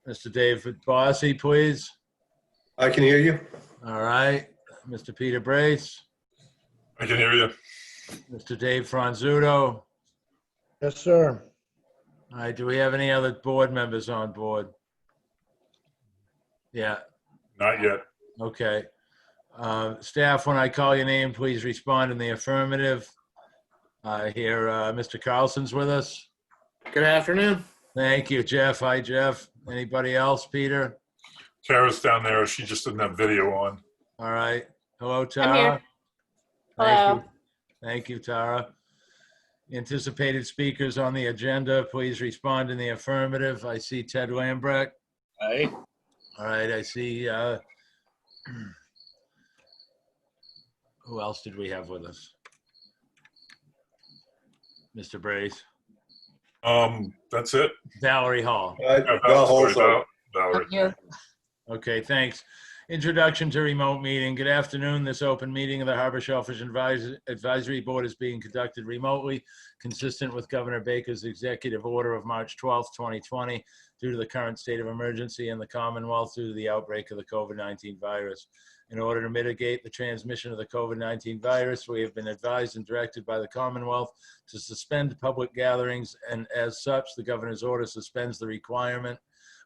Mr. David Bossy, please. I can hear you. All right. Mr. Peter Brace. I can hear you. Mr. Dave Franzuto. Yes, sir. All right. Do we have any other board members on board? Yeah. Not yet. Okay. Staff, when I call your name, please respond in the affirmative. I hear Mr. Carlson's with us. Good afternoon. Thank you, Jeff. Hi, Jeff. Anybody else, Peter? Tara's down there. She just didn't have video on. All right. Hello, Tara. I'm here. Thank Hello. you. Thank you, Tara. Anticipated speakers on the agenda, please respond in the affirmative. I see Ted Lambrecht. Hi. All right, I see, who else did we have with us? Mr. Brace. That's it. Valerie Hall. Valerie. Here. Okay, thanks. Introduction to remote meeting. Good afternoon. This open meeting of the Harbor Shellfish Advisory Board is being conducted remotely, consistent with Governor Baker's executive order of March 12th, 2020, due to the current state of emergency in the Commonwealth due to the outbreak of the COVID-19 virus. In order to mitigate the transmission of the COVID-19 virus, we have been advised and directed by the Commonwealth to suspend public gatherings, and as such, the governor's order suspends the requirement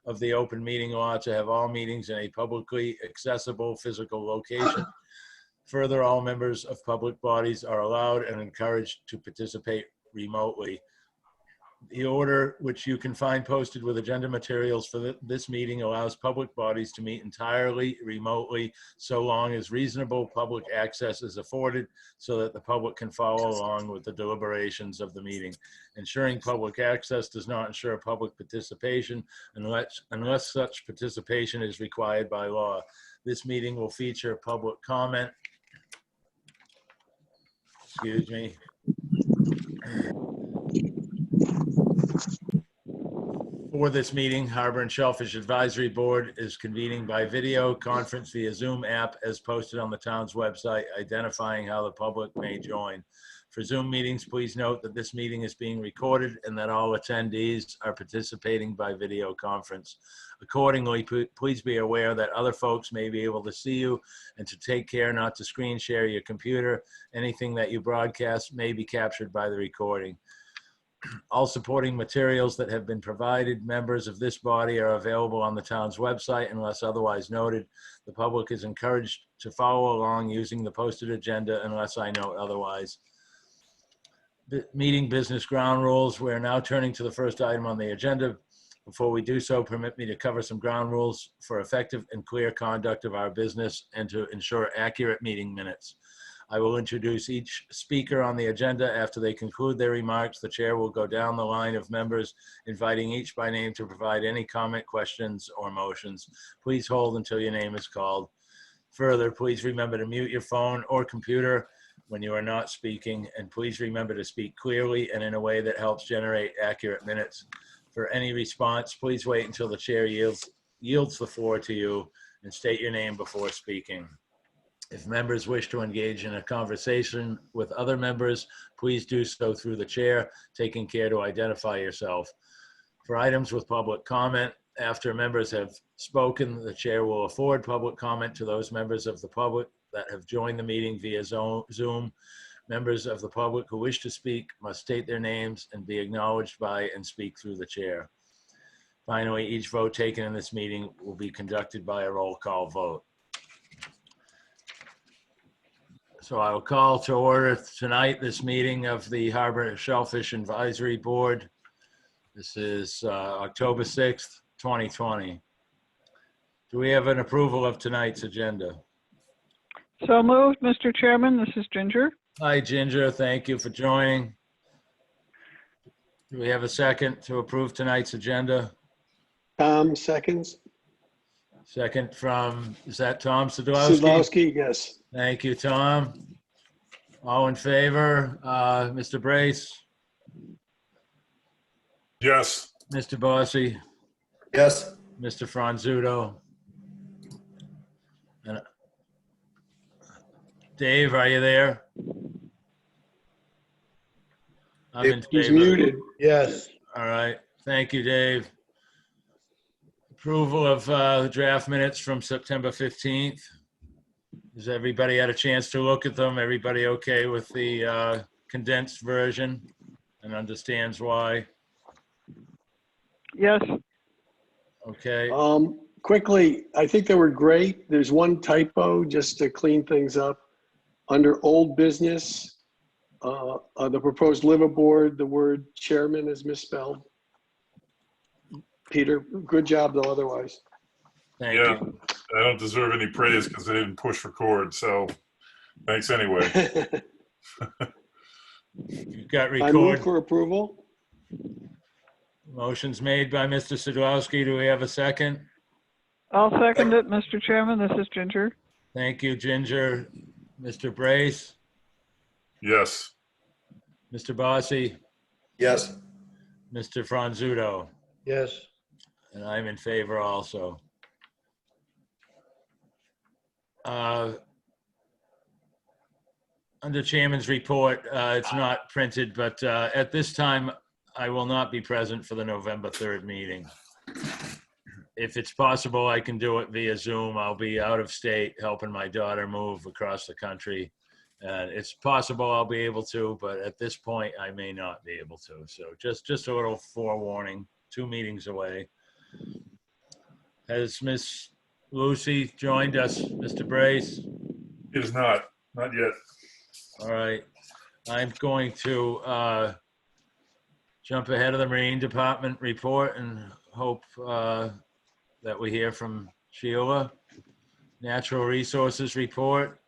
of the open meeting law to have all meetings in a publicly accessible physical location. Further, all members of public bodies are allowed and encouraged to participate remotely. The order, which you can find posted with agenda materials for this meeting, allows public bodies to meet entirely remotely so long as reasonable public access is afforded so that the public can follow along with the deliberations of the meeting. Ensuring public access does not ensure public participation unless such participation is required by law. This meeting will feature public comment. Excuse me. For this meeting, Harbor and Shellfish Advisory Board is convening by video conference via Zoom app as posted on the town's website, identifying how the public may join. For Zoom meetings, please note that this meeting is being recorded and that all attendees are participating by video conference. Accordingly, please be aware that other folks may be able to see you and to take care not to screen share your computer. Anything that you broadcast may be captured by the recording. All supporting materials that have been provided members of this body are available on the town's website unless otherwise noted. The public is encouraged to follow along using the posted agenda unless I note otherwise. Meeting business ground rules. We're now turning to the first item on the agenda. Before we do so, permit me to cover some ground rules for effective and clear conduct of our business and to ensure accurate meeting minutes. I will introduce each speaker on the agenda. After they conclude their remarks, the chair will go down the line of members, inviting each by name to provide any comment, questions, or motions. Please hold until your name is called. Further, please remember to mute your phone or computer when you are not speaking, and please remember to speak clearly and in a way that helps generate accurate minutes. For any response, please wait until the chair yields the floor to you and state your name before speaking. If members wish to engage in a conversation with other members, please do so through the chair, taking care to identify yourself. For items with public comment, after members have spoken, the chair will afford public comment to those members of the public that have joined the meeting via Zoom. Members of the public who wish to speak must state their names and be acknowledged by and speak through the chair. Finally, each vote taken in this meeting will be conducted by a roll call vote. So I will call to order tonight this meeting of the Harbor Shellfish Advisory Board. This is October 6th, 2020. Do we have an approval of tonight's agenda? So moved, Mr. Chairman. This is Ginger. Hi, Ginger. Thank you for joining. Do we have a second to approve tonight's agenda? Seconds. Second from, is that Tom Sadlowski? Sadlowski, yes. Thank you, Tom. All in favor? Mr. Brace? Yes. Mr. Bossy? Yes. Mr. Franzuto? And Dave, are you there? I'm in He's favor. muted. Yes. All right. Thank you, Dave. Approval of the draft minutes from September 15th. Has everybody had a chance to look at them? Everybody okay with the condensed version and understands why? Yes. Okay, Quickly, I think they were great. There's one typo just to clean things up. Under old business, the proposed liveaboard, the word chairman is misspelled. Peter, good job though otherwise. thank Yeah, you. I don't deserve any praise because I didn't push record, so thanks anyway. You've got I move record. for approval. Motion's made by Mr. Sadowski. Do we have a second? I'll second it, Mr. Chairman. This is Ginger. Thank you, Ginger. Mr. Brace, Yes. Mr. Bossy, Yes. Mr. Franzuto, Yes. and I'm in favor also. Under Chairman's report, it's not printed, but at this time, I will not be present for the November 3rd meeting. If it's possible, I can do it via Zoom. I'll be out of state helping my daughter move across the country. It's possible I'll be able to, but at this point, I may not be able to. So just a little forewarning, 2 meetings away. Has Miss Lucy joined us, Mr. Brace? It is not yet. All right. I'm going to jump ahead of the Marine Department report and hope that we hear from Sheila. Natural Resources report.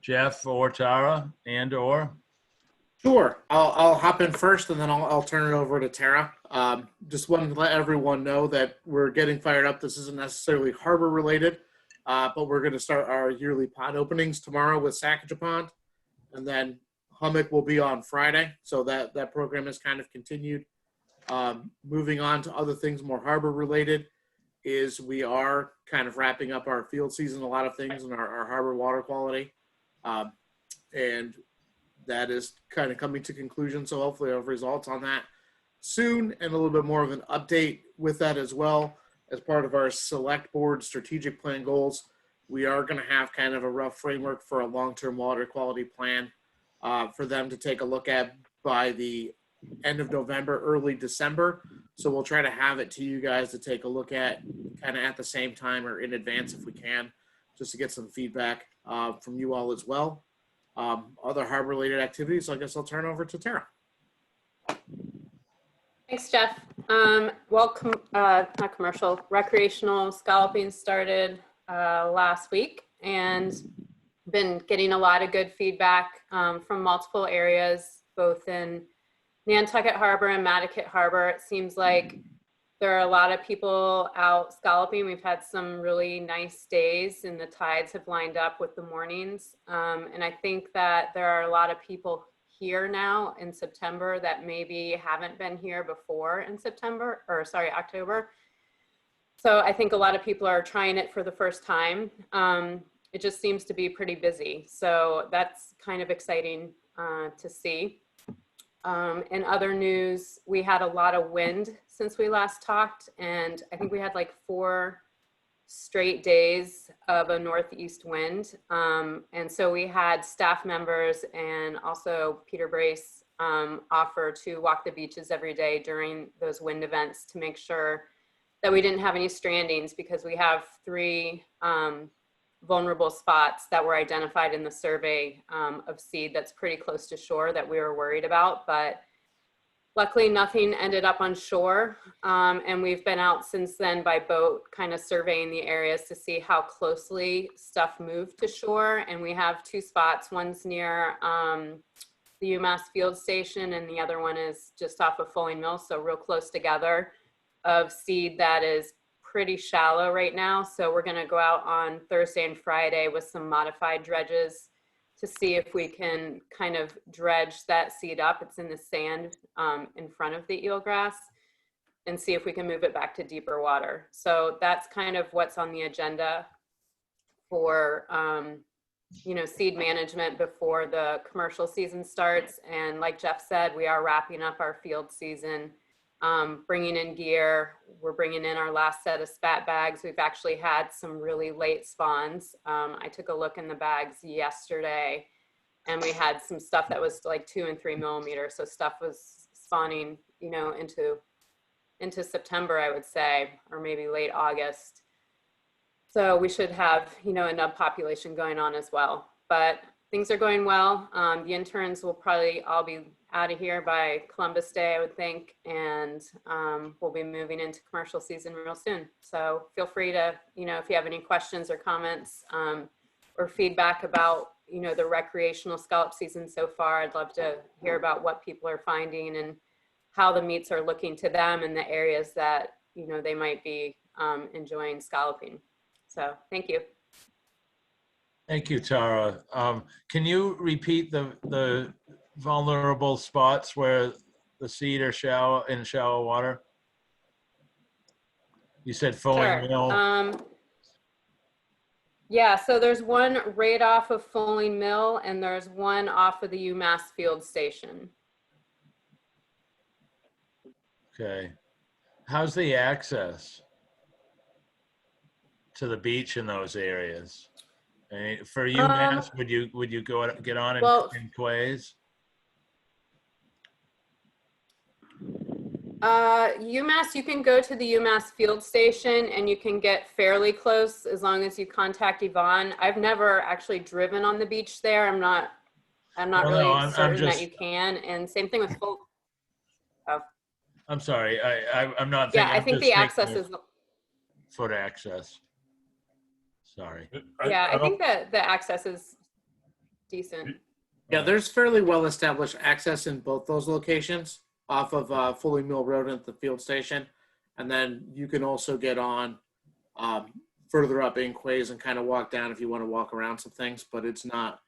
Jeff or Tara and/or? Sure. I'll hop in first, and then I'll turn it over to Tara. Just wanted to let everyone know that we're getting fired up. This isn't necessarily harbor related, but we're going to start our yearly pond openings tomorrow with Sacagawea Pond, and then Hummock will be on Friday. So that program is kind of continued. Moving on to other things more harbor related is we are kind of wrapping up our field season, a lot of things in our harbor water quality. And that is kind of coming to conclusion. So hopefully I'll have results on that soon and a little bit more of an update with that as well. As part of our select board strategic plan goals, we are going to have kind of a rough framework for a long-term water quality plan for them to take a look at by the end of November, early December. So we'll try to have it to you guys to take a look at kind of at the same time or in advance if we can, just to get some feedback from you all as well. Other harbor related activities, I guess I'll turn over to Tara. Thanks, Jeff. Welcome, not commercial, recreational scalloping started last week and been getting a lot of good feedback from multiple areas, both in Nantucket Harbor and Mattocket Harbor. It seems like there are a lot of people out scalloping. We've had some really nice days and the tides have lined up with the mornings. And I think that there are a lot of people here now in September that maybe haven't been here before in October. So I think a lot of people are trying it for the first time. It just seems to be pretty busy. So that's kind of exciting to see. In other news, we had a lot of wind since we last talked, and I think we had like 4 straight days of a northeast wind. And so we had staff members and also Peter Brace offer to walk the beaches every day during those wind events to make sure that we didn't have any strandings, because we have 3 vulnerable spots that were identified in the survey of seed that's pretty close to shore that we were worried about, but luckily nothing ended up on shore. And we've been out since then by boat, kind of surveying the areas to see how closely stuff moved to shore. And we have 2 spots. One's near the UMass field station and the other one is just off of Fulling Mill, so real close together, of seed that is pretty shallow right now. So we're gonna go out on Thursday and Friday with some modified dredges to see if we can kind of dredge that seed up. It's in the sand in front of the eelgrass, and see if we can move it back to deeper water. So that's kind of what's on the agenda for seed management before the commercial season starts. And like Jeff said, we are wrapping up our field season bringing in gear. We're bringing in our last set of spat bags. We've actually had some really late spawns. I took a look in the bags yesterday, and we had some stuff that was like 2 and 3 millimeters. So stuff was spawning, into September, I would say, or maybe late August. So we should have, a nub population going on as well. But things are going well. The interns will probably all be out of here by Columbus Day, I would think. And we'll be moving into commercial season real soon. So feel free to, if you have any questions or comments or feedback about, the recreational scallop season so far, I'd love to hear about what people are finding and how the meats are looking to them in the areas that, they might be enjoying scalloping. So thank you. Thank you, Tara. Can you repeat the vulnerable spots where the seed are in shallow water? You said Fulling Mill. Yeah, so there's one right off of Fulling Mill, and there's one off of the UMass Field Station. Okay. How's the access to the beach in those areas? For UMass, would you get on in quays? UMass, you can go to the UMass Field Station and you can get fairly close as long as you contact Yvonne. I've never actually driven on the beach there. I'm not really certain that you can. And same thing with Fulton. I'm sorry, I'm not Yeah, thinking. I think the access is. Foot access. Sorry. Yeah, I think that the access is decent. Yeah, there's fairly well-established access in both those locations off of Fulling Mill Road at the field station. And then you can also get on further up in quays and kind of walk down if you want to walk around some things, but it's not,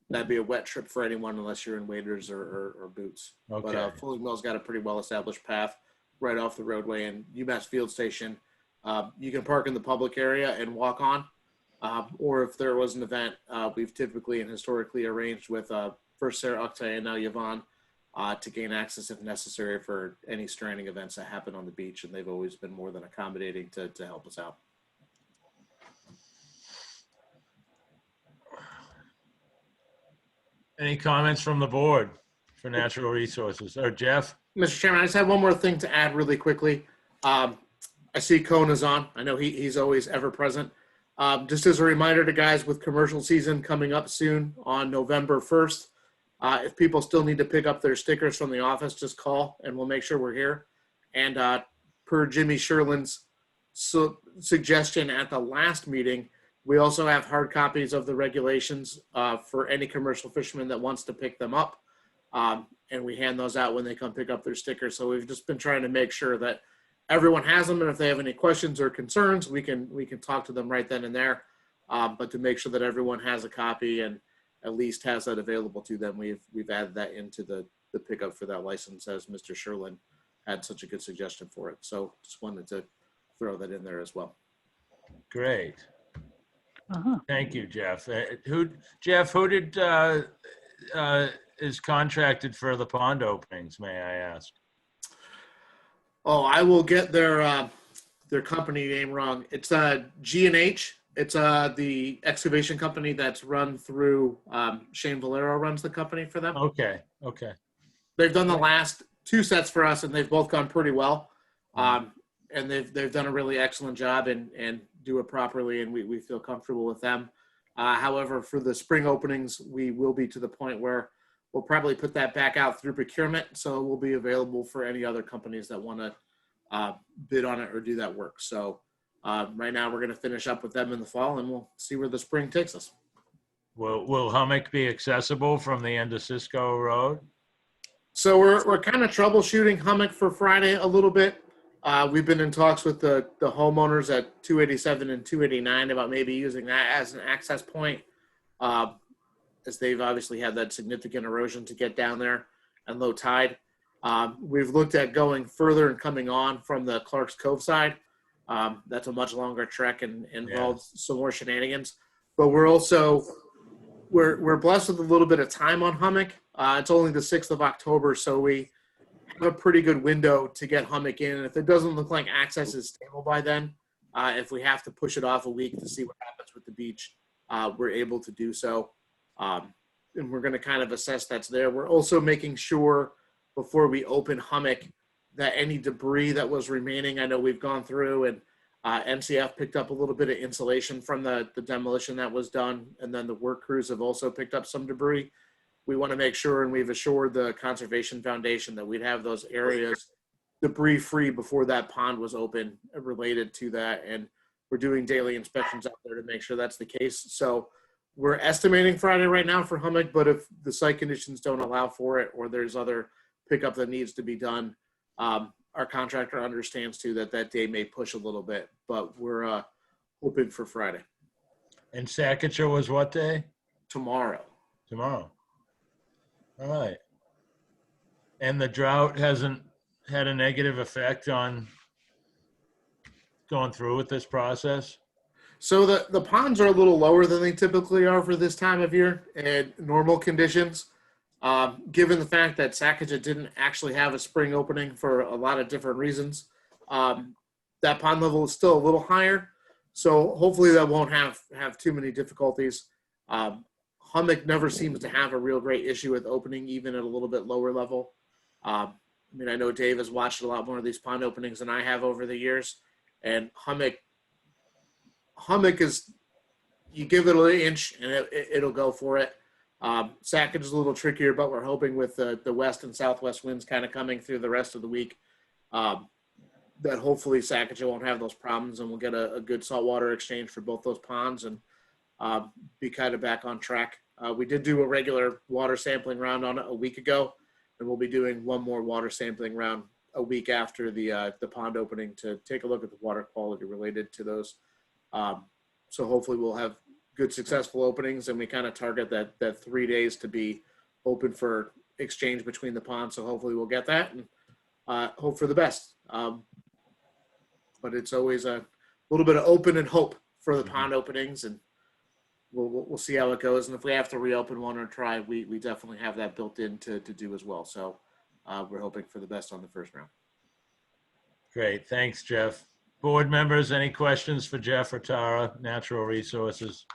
that'd be a wet trip for anyone unless you're in waders or boots. Okay. But Fulling Mill's got a pretty well-established path right off the roadway, and UMass Field Station, you can park in the public area and walk on. Or if there was an event, we've typically and historically arranged with first Sarah Oktay and now Yvonne to gain access if necessary for any stranding events that happen on the beach, and they've always been more than accommodating to help us out. Any comments from the board for natural resources? Or Jeff? Mr. Chairman, I just have one more thing to add really quickly. I see Cone is on. I know he's always ever present. Just as a reminder to guys, with commercial season coming up soon on November 1st, if people still need to pick up their stickers from the office, just call and we'll make sure we're here. And per Jimmy Sherlin's suggestion at the last meeting, we also have hard copies of the regulations for any commercial fisherman that wants to pick them up. And we hand those out when they come pick up their stickers. So we've just been trying to make sure that everyone has them, and if they have any questions or concerns, we can talk to them right then and there. But to make sure that everyone has a copy and at least has that available to them, we've added that into the pickup for that license, as Mr. Sherlin had such a good suggestion for it. So just wanted to throw that in there as well. Great. Uh-huh. Thank you, Jeff. Who did is contracted for the pond openings, may I ask? Oh, I will get their company name wrong. It's G&H. It's the excavation company that's run through Shane Valero runs the company for them. Okay. They've done the last 2 sets for us, and they've both gone pretty well. And they've done a really excellent job and do it properly, and we feel comfortable with them. However, for the spring openings, we will be to the point where we'll probably put that back out through procurement, so it will be available for any other companies that want to bid on it or do that work. So right now we're going to finish up with them in the fall, and we'll see where the spring takes us. Will Hummock be accessible from the end of Cisco Road? So we're kind of troubleshooting Hummock for Friday a little bit. We've been in talks with the homeowners at 287 and 289 about maybe using that as an access point, as they've obviously had that significant erosion to get down there and low tide. We've looked at going further and coming on from the Clark's Cove side. That's a much longer trek and involves some more shenanigans. But we're also we're blessed with a little bit of time on Hummock. It's only the 6th of October, so we have a pretty good window to get hummock in. And if it doesn't look like access is stable by then, if we have to push it off a week to see what happens with the beach, we're able to do so. And we're going to kind of assess that's there. We're also making sure before we open hummock that any debris that was remaining, I know we've gone through and NCF picked up a little bit of insulation from the demolition that was done. And then the work crews have also picked up some debris. We want to make sure, and we've assured the Conservation Foundation that we'd have those areas debris free before that pond was open related to that. And we're doing daily inspections out there to make sure that's the case. So we're estimating Friday right now for hummock, but if the site conditions don't allow for it or there's other pickup that needs to be done, our contractor understands too that day may push a little bit, but we're hoping for Friday. And Sacagawea was what day? Tomorrow. Tomorrow. All right. And the drought hasn't had a negative effect on going through with this process? So the ponds are a little lower than they typically are for this time of year and normal conditions. Given the fact that Sacagawea didn't actually have a spring opening for a lot of different reasons, that pond level is still a little higher. So hopefully that won't have too many difficulties. Hummock never seems to have a real great issue with opening, even at a little bit lower level. I mean, I know Dave has watched a lot more of these pond openings than I have over the years, and hummock is, you give it an inch and it'll go for it. Sacagawea is a little trickier, but we're hoping with the west and southwest winds kind of coming through the rest of the week, that hopefully Sacagawea won't have those problems and we'll get a good saltwater exchange for both those ponds and be kind of back on track. We did do a regular water sampling round on it a week ago, and we'll be doing one more water sampling round a week after the pond opening to take a look at the water quality related to those. So hopefully we'll have good successful openings, and we kind of target that 3 days to be open for exchange between the ponds. So hopefully we'll get that and hope for the best. But it's always a little bit of open and hope for the pond openings, and we'll see how it goes. And if we have to reopen one or try, we definitely have that built in to do as well. So we're hoping for the best on the first round. Great. Thanks, Jeff. Board members, any questions for Jeff or Tara, Natural Resources?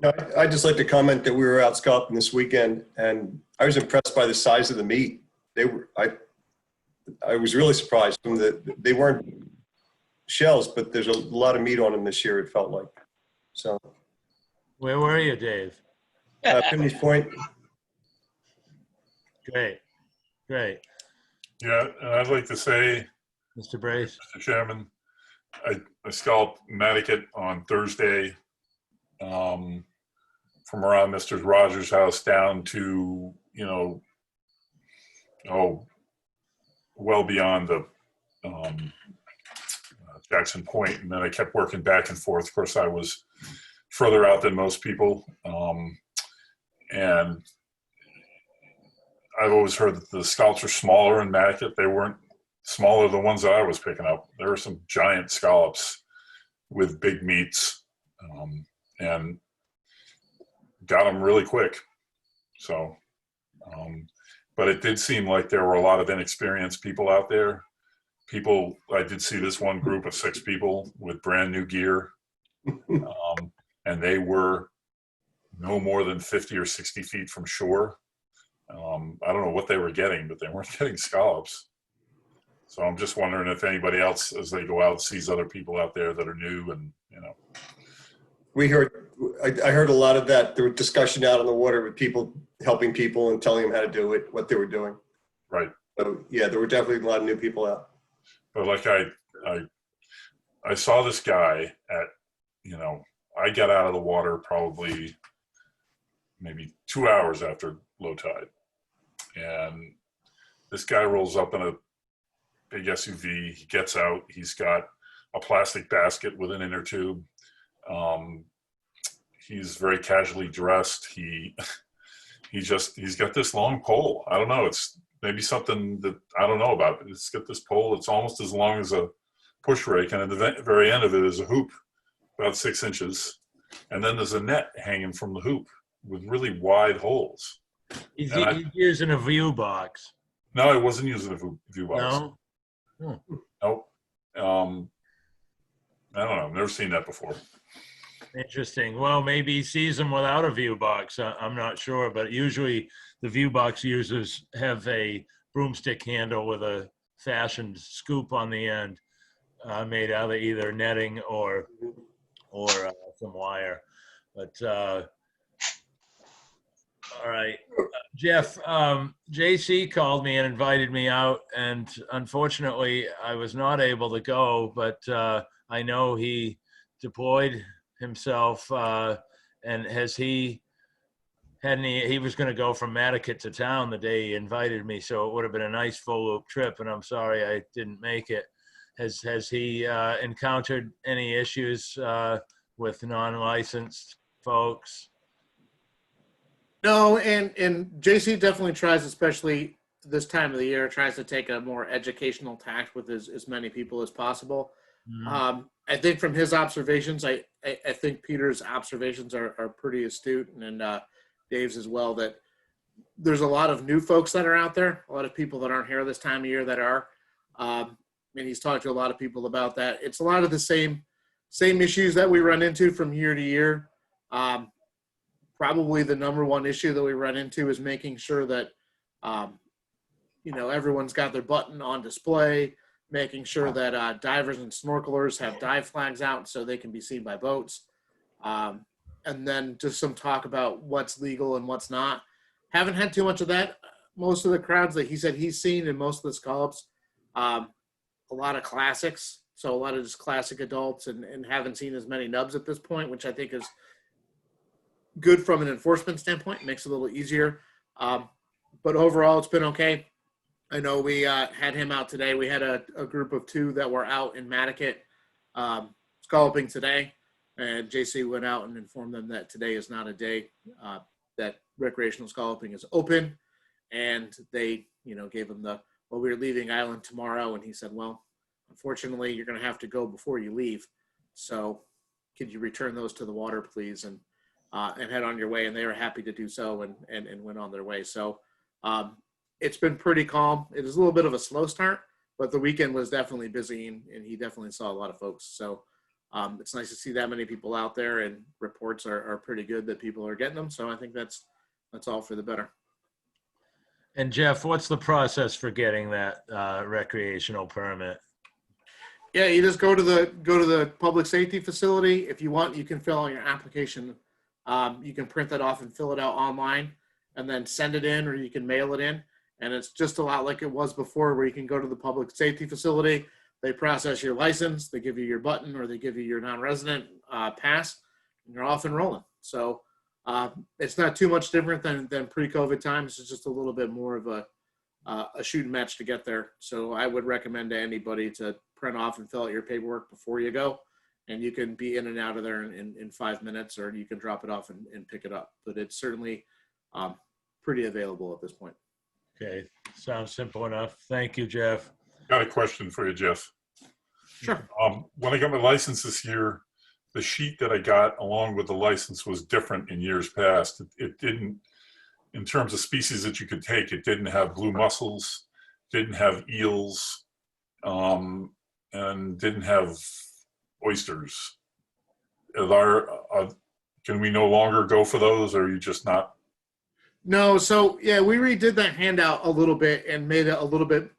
No, I'd just like to comment that we were out scalping this weekend, and I was impressed by the size of the meat. I was really surprised from they weren't shells, but there's a lot of meat on them this year, it felt like. So. Where were you, Dave? Finish Point. Great. Great. Yeah, and I'd like to say, Mr. Brace? Mr. Chairman, I scalped Matticat on Thursday from around Mr. Rogers' house down to, well beyond the Jackson Point. And then I kept working back and forth. Of course, I was further out than most people. And I've always heard that the scallops are smaller in Matticat. They weren't smaller than the ones that I was picking up. There were some giant scallops with big meats, and got them really quick. So, but it did seem like there were a lot of inexperienced people out there. I did see this one group of 6 people with brand new gear, and they were no more than 50 or 60 feet from shore. I don't know what they were getting, but they weren't getting scallops. So I'm just wondering if anybody else, as they go out, sees other people out there that are new and, I heard a lot of that. There was discussion out on the water with people helping people and telling them how to do it, what they were doing. Right. So yeah, there were definitely a lot of new people out. But like I saw this guy at, I got out of the water probably maybe 2 hours after low tide. And this guy rolls up in a big SUV. He gets out. He's got a plastic basket with an inner tube. He's very casually dressed. He's got this long pole. I don't know. It's maybe something that I don't know about. But it's got this pole. It's almost as long as a push rake, and at the very end of it is a hoop, about 6 inches, and then there's a net hanging from the hoop with really wide holes. He's using a view box. No, I wasn't using a view box. No? Nope. I don't know. I've never seen that before. Interesting. Well, maybe he sees them without a view box. I'm not sure, but usually the view box users have a broomstick handle with a fashioned scoop on the end, made out of either netting or some wire. But all right, Jeff. JC called me and invited me out, and unfortunately, I was not able to go. But I know he deployed himself, and has he had any? He was going to go from Mattocket to town the day he invited me, so it would have been a nice full loop trip. And I'm sorry I didn't make it. Has he encountered any issues with non-licensed folks? No, and JC definitely tries, especially this time of the year, tries to take a more educational tact with as many people as possible. I think from his observations, I think Peter's observations are pretty astute, and Dave's as well, that there's a lot of new folks that are out there, a lot of people that aren't here this time of year that are. And he's talked to a lot of people about that. It's a lot of the same issues that we run into from year to year. Probably the number one issue that we run into is making sure that, everyone's got their button on display, making sure that divers and snorkelers have dive flags out so they can be seen by boats. And then just some talk about what's legal and what's not. Haven't had too much of that. Most of the crowds that he said he's seen in most of the scallops, a lot of classics. So a lot of just classic adults, and haven't seen as many nubs at this point, which I think is good from an enforcement standpoint. Makes it a little easier. But overall, it's been okay. I know we had him out today. We had a group of 2 that were out in Mattocket scalloping today. And JC went out and informed them that today is not a day that recreational scalloping is open. And they, gave him we're leaving island tomorrow. And he said, well, unfortunately, you're going to have to go before you leave. So could you return those to the water, please? And head on your way. And they were happy to do so and went on their way. So it's been pretty calm. It was a little bit of a slow start, but the weekend was definitely busy, and he definitely saw a lot of folks. So it's nice to see that many people out there, and reports are pretty good that people are getting them. So I think that's all for the better. And Jeff, what's the process for getting that recreational permit? Yeah, you just go to the public safety facility. If you want, you can fill out your application. You can print that off and fill it out online, and then send it in, or you can mail it in. And it's just a lot like it was before, where you can go to the public safety facility. They process your license, they give you your button, or they give you your non-resident pass, and you're off and rolling. So it's not too much different than pre-COVID times. It's just a little bit more of a shoot and match to get there. So I would recommend to anybody to print off and fill out your paperwork before you go, and you can be in and out of there in 5 minutes, or you can drop it off and pick it up. But it's certainly pretty available at this point. Okay, sounds simple enough. Thank you, Jeff. Got a question for you, Jeff. Sure. When I got my license this year, the sheet that I got along with the license was different in years past. It didn't, in terms of species that you could take, it didn't have blue mussels, didn't have eels, and didn't have oysters. Can we no longer go for those, or are you just not? No, so yeah, we redid that handout a little bit and made it a little bit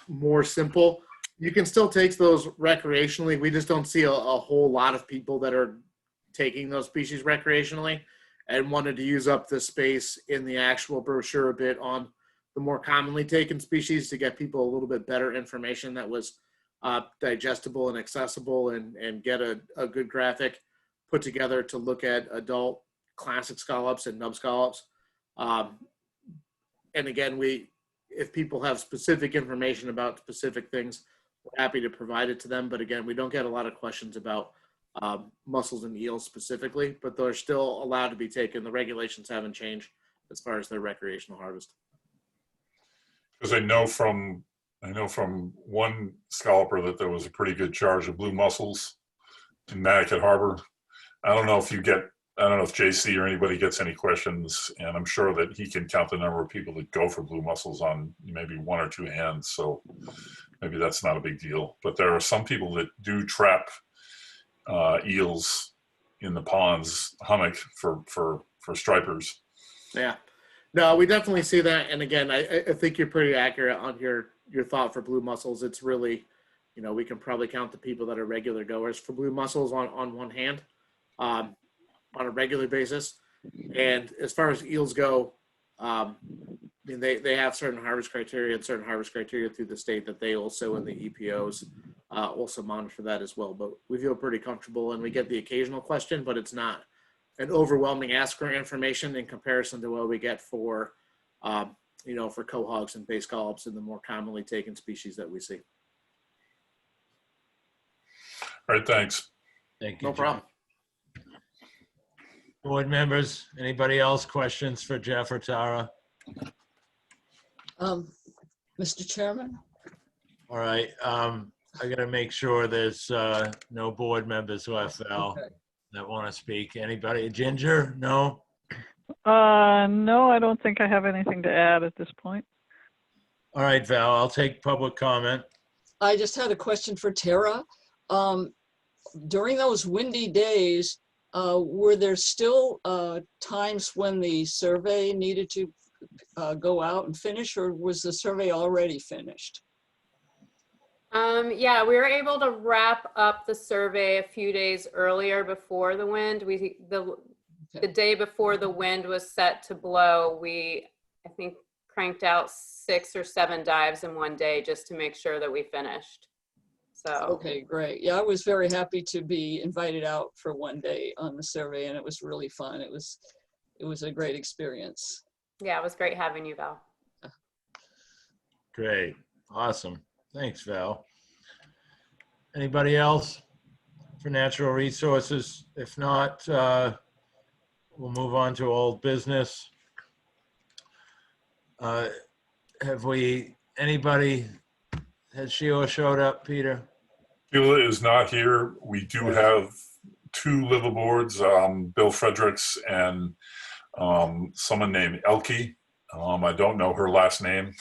more simple. You can still take those recreationally. We just don't see a whole lot of people that are taking those species recreationally, and wanted to use up the space in the actual brochure a bit on the more commonly taken species to get people a little bit better information that was digestible and accessible, and get a good graphic put together to look at adult classic scallops and nub scallops. And again, if people have specific information about specific things, we're happy to provide it to them. But again, we don't get a lot of questions about mussels and eels specifically, but they're still allowed to be taken. The regulations haven't changed as far as their recreational harvest. Because I know from one scalloper that there was a pretty good charge of blue mussels in Mattocket Harbor. I don't know if you get I don't know if JC or anybody gets any questions, and I'm sure that he can count the number of people that go for blue mussels on maybe one or two hands. So maybe that's not a big deal. But there are some people that do trap eels in the ponds hummock for stripers. Yeah. No, we definitely see that. And again, I think you're pretty accurate on your thought for blue mussels. It's really, we can probably count the people that are regular goers for blue mussels on one hand, on a regular basis. And as far as eels go, I mean, they have certain harvest criteria through the state that they also in the EPOs also monitor that as well. But we feel pretty comfortable, and we get the occasional question, but it's not an overwhelming ask for information in comparison to what we get for, for cohogs and bay scallops and the more commonly taken species that we see. All right, thanks. Thank you, No problem. Jeff. Board members, anybody else questions for Jeff or Tara? Mr. Chairman? All right, I gotta make sure there's no board members left, Val, Okay. that want to speak. Anybody? Ginger? No? No, I don't think I have anything to add at this point. All right, Val, I'll take public comment. I just had a question for Tara. During those windy days, were there still times when the survey needed to go out and finish, or was the survey already finished? Yeah, we were able to wrap up the survey a few days earlier before the wind. The day before the wind was set to blow, I think, cranked out 6 or 7 dives in one day just to make sure that we finished. So. Okay, great. Yeah, I was very happy to be invited out for one day on the survey, and it was really fun. It was a great experience. Yeah, it was great having you, Val. Great, awesome. Thanks, Val. Anybody else for natural resources? If not, we'll move on to old business. Has Sheila showed up, Peter? Sheila is not here. We do have 2 liveaboards, Bill Fredericks and someone named Elke. I don't know her last name,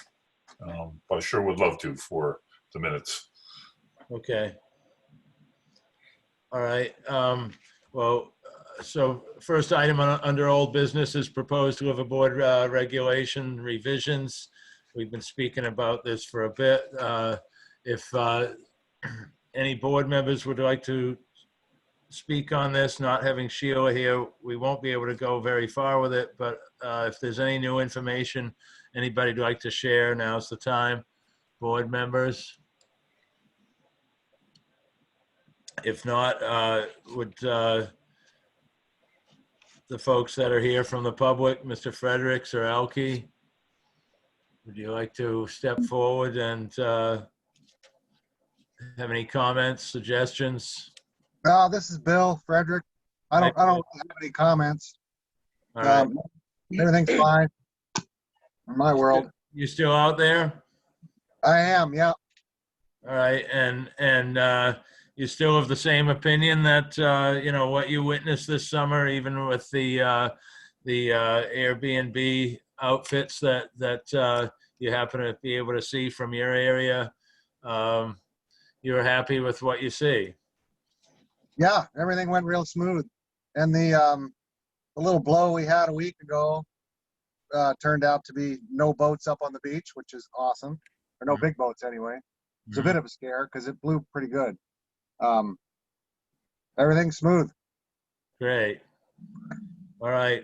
but I sure would love to for the minutes. Okay. All right. So first item under old business is proposed liveaboard regulation revisions. We've been speaking about this for a bit. If any board members would like to speak on this, not having Sheila here, we won't be able to go very far with it, but if there's any new information anybody'd like to share, now's the time. Board members? If not, would the folks that are here from the public, Mr. Fredericks or Elke, would you like to step forward and have any comments, suggestions? This is Bill Frederick. I don't have any comments. All right. Everything's fine in my world. You still out there? I am, yeah. All right, and you still have the same opinion that what you witnessed this summer, even with the Airbnb outfits that you happen to be able to see from your area, you're happy with what you see? Yeah, everything went real smooth. And the little blow we had a week ago turned out to be no boats up on the beach, which is awesome. Or no big boats anyway. It's a bit of a scare because it blew pretty good. Everything's smooth. Great. All right.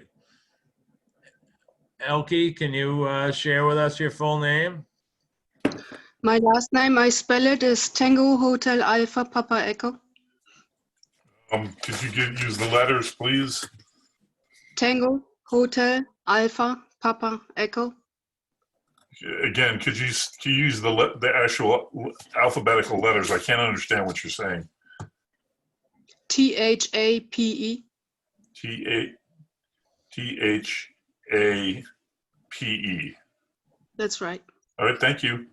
Elke, can you share with us your full name? My last name, I spell it, is Tango Hotel Alpha Papa Echo. Could you use the letters, please? Tango Hotel Alpha Papa Echo. Again, could you use the actual alphabetical letters? I can't understand what you're saying. THAPE. THAPE. That's right. All right, thank you.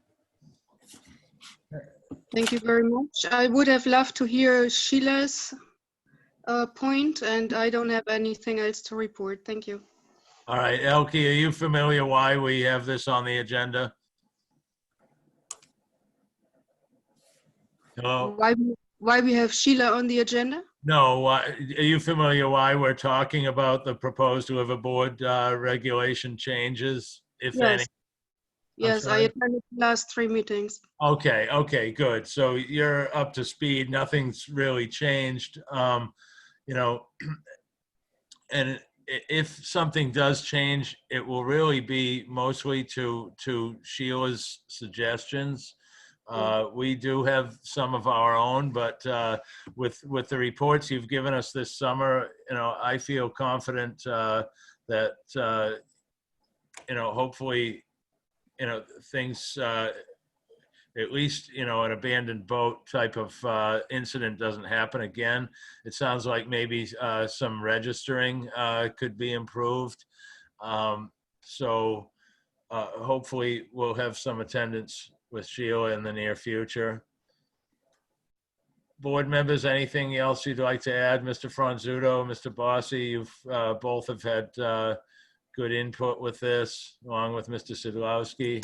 Thank you very much. I would have loved to hear Sheila's point, and I don't have anything else to report. Thank you. All right, Elke, are you familiar why we have this on the agenda? Hello? Why we have Sheila on the agenda? No, are you familiar why we're talking about the proposed liverboard regulation changes, if any? Yes. Yes, I sorry? attended the last 3 meetings. Okay, good. So you're up to speed. Nothing's really changed. You know, and if something does change, it will really be mostly to Sheila's suggestions. We do have some of our own, but with the reports you've given us this summer, you know, I feel confident that you know, hopefully, you know, things, at least, you know, an abandoned boat type of incident doesn't happen again. It sounds like maybe some registering could be improved. So hopefully we'll have some attendance with Sheila in the near future. Board members, anything else you'd like to add? Mr. Franzuto, Mr. Bossi, you've both have had good input with this, along with Mr. Sidlowski.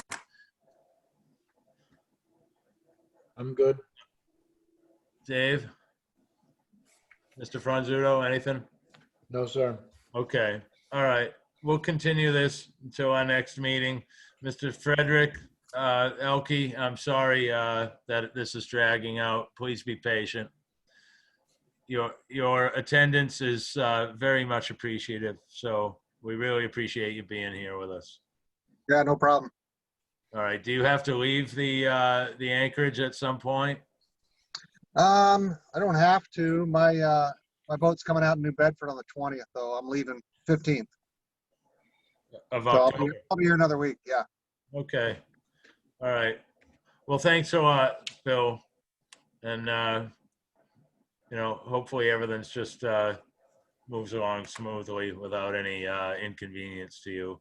I'm good. Dave? Mr. Franzuto, anything? No, sir. Okay, all right. We'll continue this until our next meeting. Mr. Frederick, Elke, I'm sorry that this is dragging out. Please be patient. Your attendance is very much appreciative, so we really appreciate you being here with us. Yeah, no problem. All right, do you have to leave the anchorage at some point? I don't have to. My boat's coming out in New Bedford on the 20th, though. I'm leaving 15th. Of So October? I'll be here another week. Yeah. Okay. All right. Well, thanks a lot, Bill. And, you know, hopefully everything's just moves along smoothly without any inconvenience to you.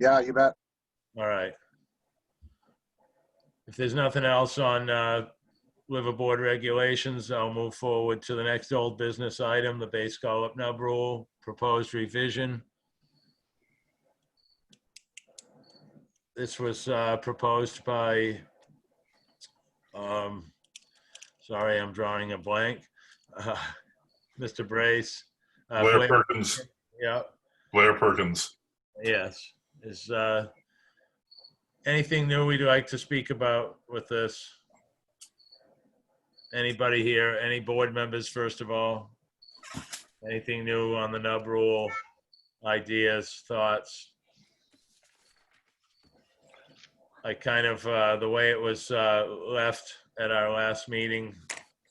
Yeah, you bet. All right. If there's nothing else on liverboard regulations, I'll move forward to the next old business item, the base scallop nub rule, proposed revision. This was proposed by, sorry, I'm drawing a blank, Mr. Brace. Blair Perkins. Yeah. Blair Perkins. Yes. Is anything new we'd like to speak about with this? Anybody here? Any board members, first of all? Anything new on the nub rule? Ideas, thoughts? I kind of, the way it was left at our last meeting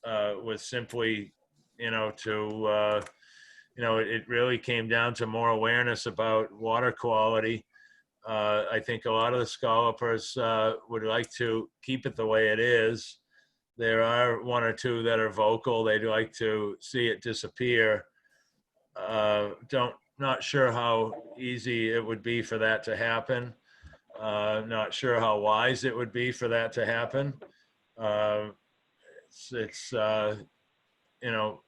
was simply, you know, to, you know, it really came down to more awareness about water quality. I think a lot of the scallopers would like to keep it the way it is. There are one or two that are vocal. They'd like to see it disappear. Not sure how easy it would be for that to happen. Not sure how wise it would be for that to happen. It's you know,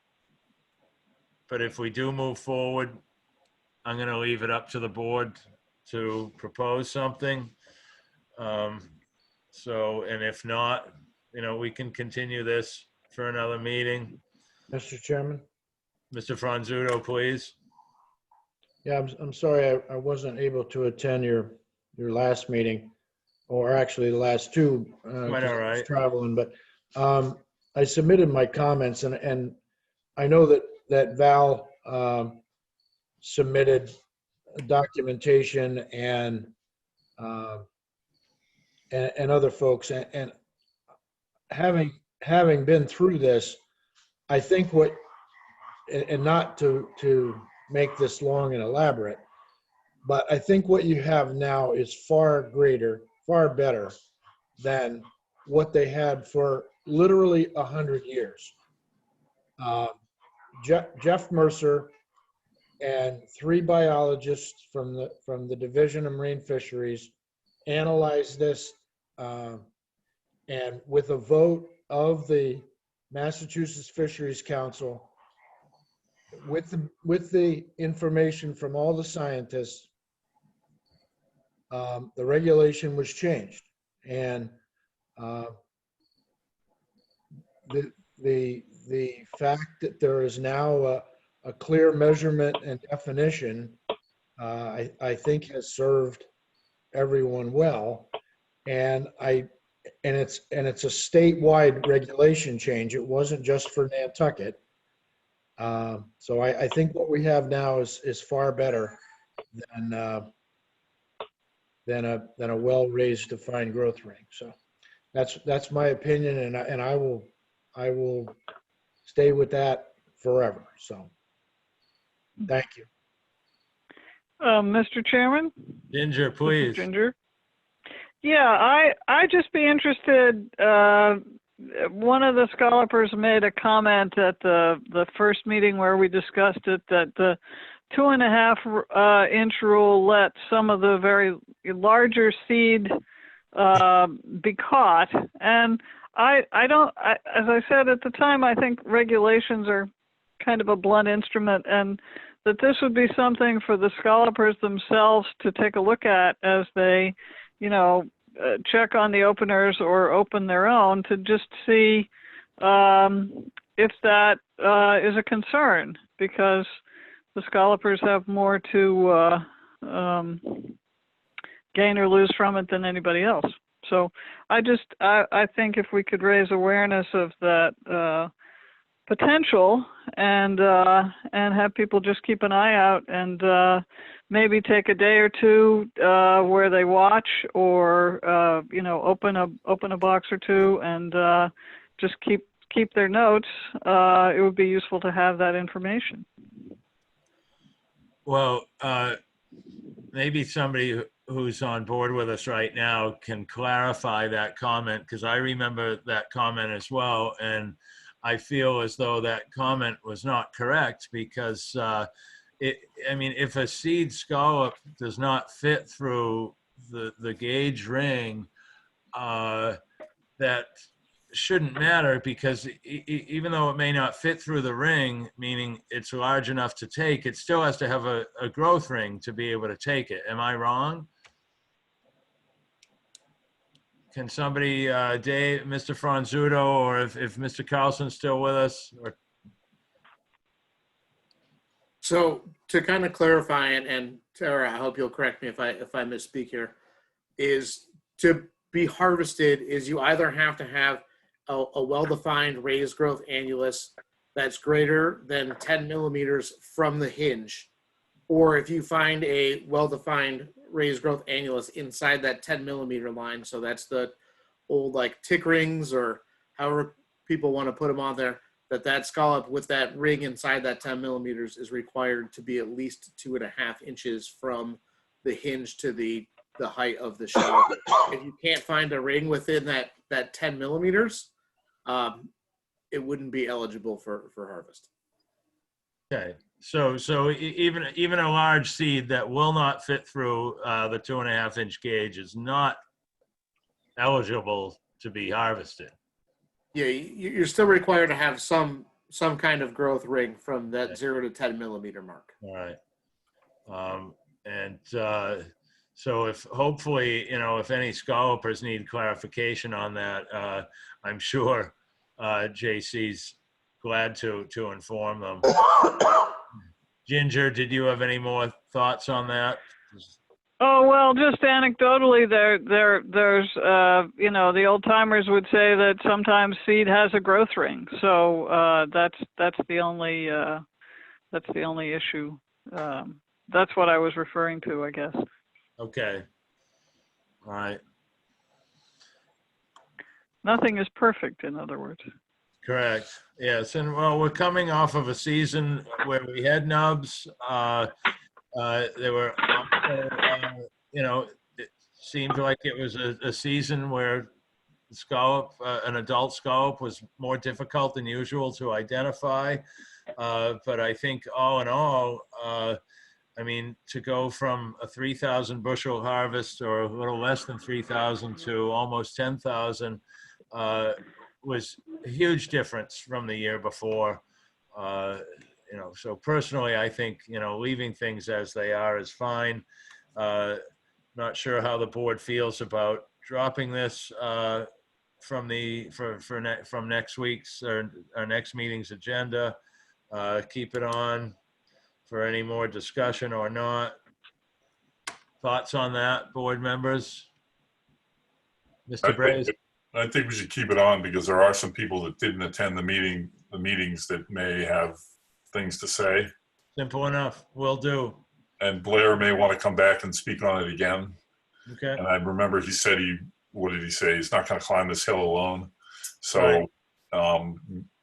but if we do move forward, I'm going to leave it up to the board to propose something. So, and if not, you know, we can continue this for another meeting. Mr. Chairman? Mr. Franzuto, please. Yeah, I'm sorry I wasn't able to attend your last meeting, or actually the last two. Quite 'cause all I was right. traveling, but I submitted my comments, and I know that Val submitted documentation and other folks, and having been through this, I think what, and not to make this long and elaborate, but I think what you have now is far greater, far better than what they had for literally 100 years. Jeff Mercer and 3 biologists from the Division of Marine Fisheries analyzed this, and with a vote of the Massachusetts Fisheries Council, with the information from all the scientists, the regulation was changed, and the fact that there is now a clear measurement and definition, I think has served everyone well, and it's a statewide regulation change. It wasn't just for Nantucket. So I think what we have now is far better than a well-raised defined growth ring. So that's my opinion, and I will stay with that forever. So thank you. Mr. Chairman? Ginger, Mr. please. Ginger? Yeah, I'd just be interested. One of the scholars made a comment at the first meeting where we discussed it, that the 2.5 inch rule let some of the very larger seed be caught. And as I said at the time, I think regulations are kind of a blunt instrument, and that this would be something for the scholars themselves to take a look at as they, check on the openers or open their own, to just see if that is a concern, because the scholars have more to gain or lose from it than anybody else. So I think if we could raise awareness of that potential and have people just keep an eye out and maybe take a day or two where they watch or open a box or two and just keep their notes, it would be useful to have that information. Well, maybe somebody who's on board with us right now can clarify that comment, because I remember that comment as well, and I feel as though that comment was not correct, because if a seed scallop does not fit through the gauge ring, that shouldn't matter, because even though it may not fit through the ring, meaning it's large enough to take, it still has to have a growth ring to be able to take it. Am I wrong? Can somebody, Dave, Mr. Franzuto, or if Mr. Carlson's still with us? So to kind of clarify, and Tara, I hope you'll correct me if I misspeak here, is to be harvested is you either have to have a well-defined raised growth annulus that's greater than 10 millimeters from the hinge, or if you find a well-defined raised growth annulus inside that 10 millimeter line, so that's the old like tick rings or however people want to put them on there, that scallop with that ring inside that 10 millimeters is required to be at least 2.5 inches from the hinge to the height of the shell. If you can't find a ring within that 10 millimeters, it wouldn't be eligible for harvest. Okay, so even a large seed that will not fit through the 2.5 inch gauge is not eligible to be harvested. Yeah, you're still required to have some kind of growth ring from that 0 to 10 millimeter mark. All right. So if hopefully, if any scallopers need clarification on that, I'm sure JC's glad to inform them. Ginger, did you have any more thoughts on that? Oh, well, just anecdotally, there's the old timers would say that sometimes seed has a growth ring. So that's the only issue. That's what I was referring to, I guess. Okay. All right. Nothing is perfect, in other words. Correct. Yes. And well, we're coming off of a season where we had nubs. There were, it seemed like it was a season where scallop, an adult scallop, was more difficult than usual to identify. But I think all in all, to go from a 3,000 bushel harvest, or a little less than 3,000, to almost 10,000 was a huge difference from the year before. you know, so personally, I think, you know, leaving things as they are is fine. Not sure how the board feels about dropping this from next week's or our next meeting's agenda. Keep it on for any more discussion or not. Thoughts on that, board members? Mr. Braze? I think we should keep it on because there are some people that didn't attend the meetings that may have things to say. Simple enough. Will do. And Blair may want to come back and speak on it again. Okay. And I remember he said what did he say? He's not going to climb this hill alone. So, Right.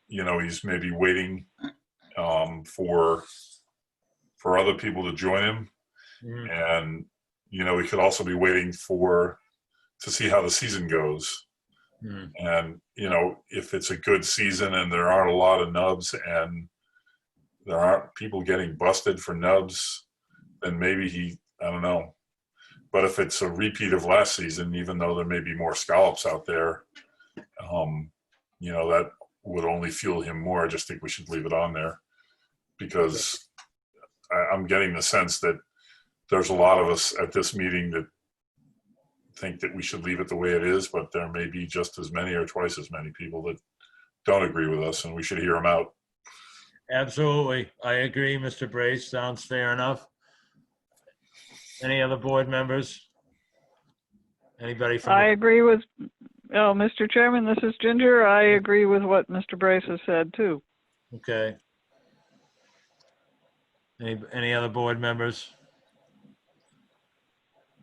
You know, he's maybe waiting for other people to join him. Mhm. And, you know, he could also be waiting to see how the season goes. Mhm. And, you know, if it's a good season and there aren't a lot of nubs and there aren't people getting busted for nubs, then maybe I don't know. But if it's a repeat of last season, even though there may be more scallops out there, you know, that would only fuel him more. I just think we should leave it on there because I'm getting the sense that there's a lot of us at this meeting that think that we should leave it the way it is, but there may be just as many or twice as many people that don't agree with us, and we should hear them out. Absolutely. I agree, Mr. Brace. Sounds fair enough. Any other board members? Anybody from? I agree with, oh, Mr. Chairman, this is Ginger. I agree with what Mr. Brace has said too. Okay. Any other board members?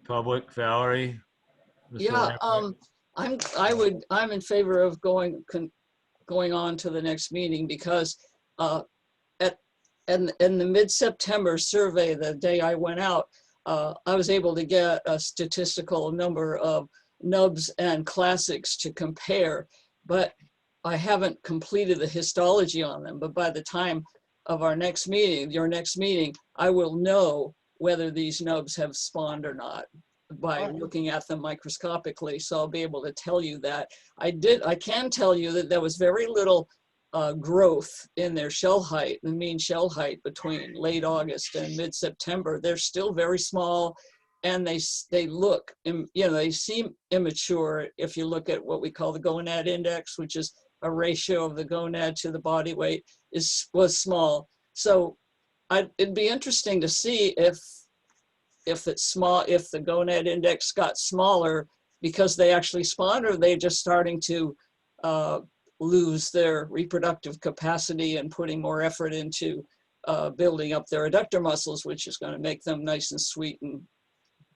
Public, Valerie? Mr. Yeah, Lambert? I'm in favor of going on to the next meeting because in the mid-September survey, the day I went out, I was able to get a statistical number of nubs and classics to compare, but I haven't completed the histology on them. But by the time of your next meeting, I will know whether these nubs have spawned or not by looking at them microscopically. So I'll be able to tell you that. I can tell you that there was very little growth in their shell height, the mean shell height between late August and mid-September. They're still very small, and they look, you know, they seem immature if you look at what we call the gonad index, which is a ratio of the gonad to the body weight, was small. So it'd be interesting to see if it's small, if the gonad index got smaller because they actually spawned, or they just starting to lose their reproductive capacity and putting more effort into building up their adductor muscles, which is going to make them nice and sweet and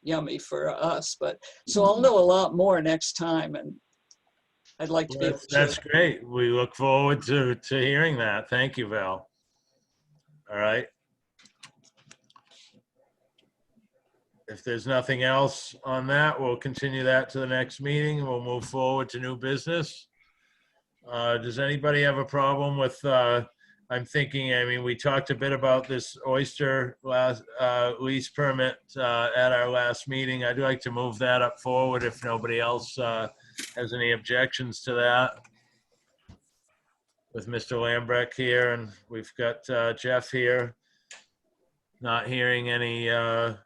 yummy for us. But so I'll know a lot more next time, and I'd like to be able to share. That's great. We look forward to hearing that. Thank you, Val. All right. If there's nothing else on that, we'll continue that to the next meeting. We'll move forward to new business. Does anybody have a problem with, I'm thinking, I mean, we talked a bit about this oyster lease permit at our last meeting. I'd like to move that up forward if nobody else has any objections to that. With Mr. Lambrecht here, and we've got Jeff here. Not hearing any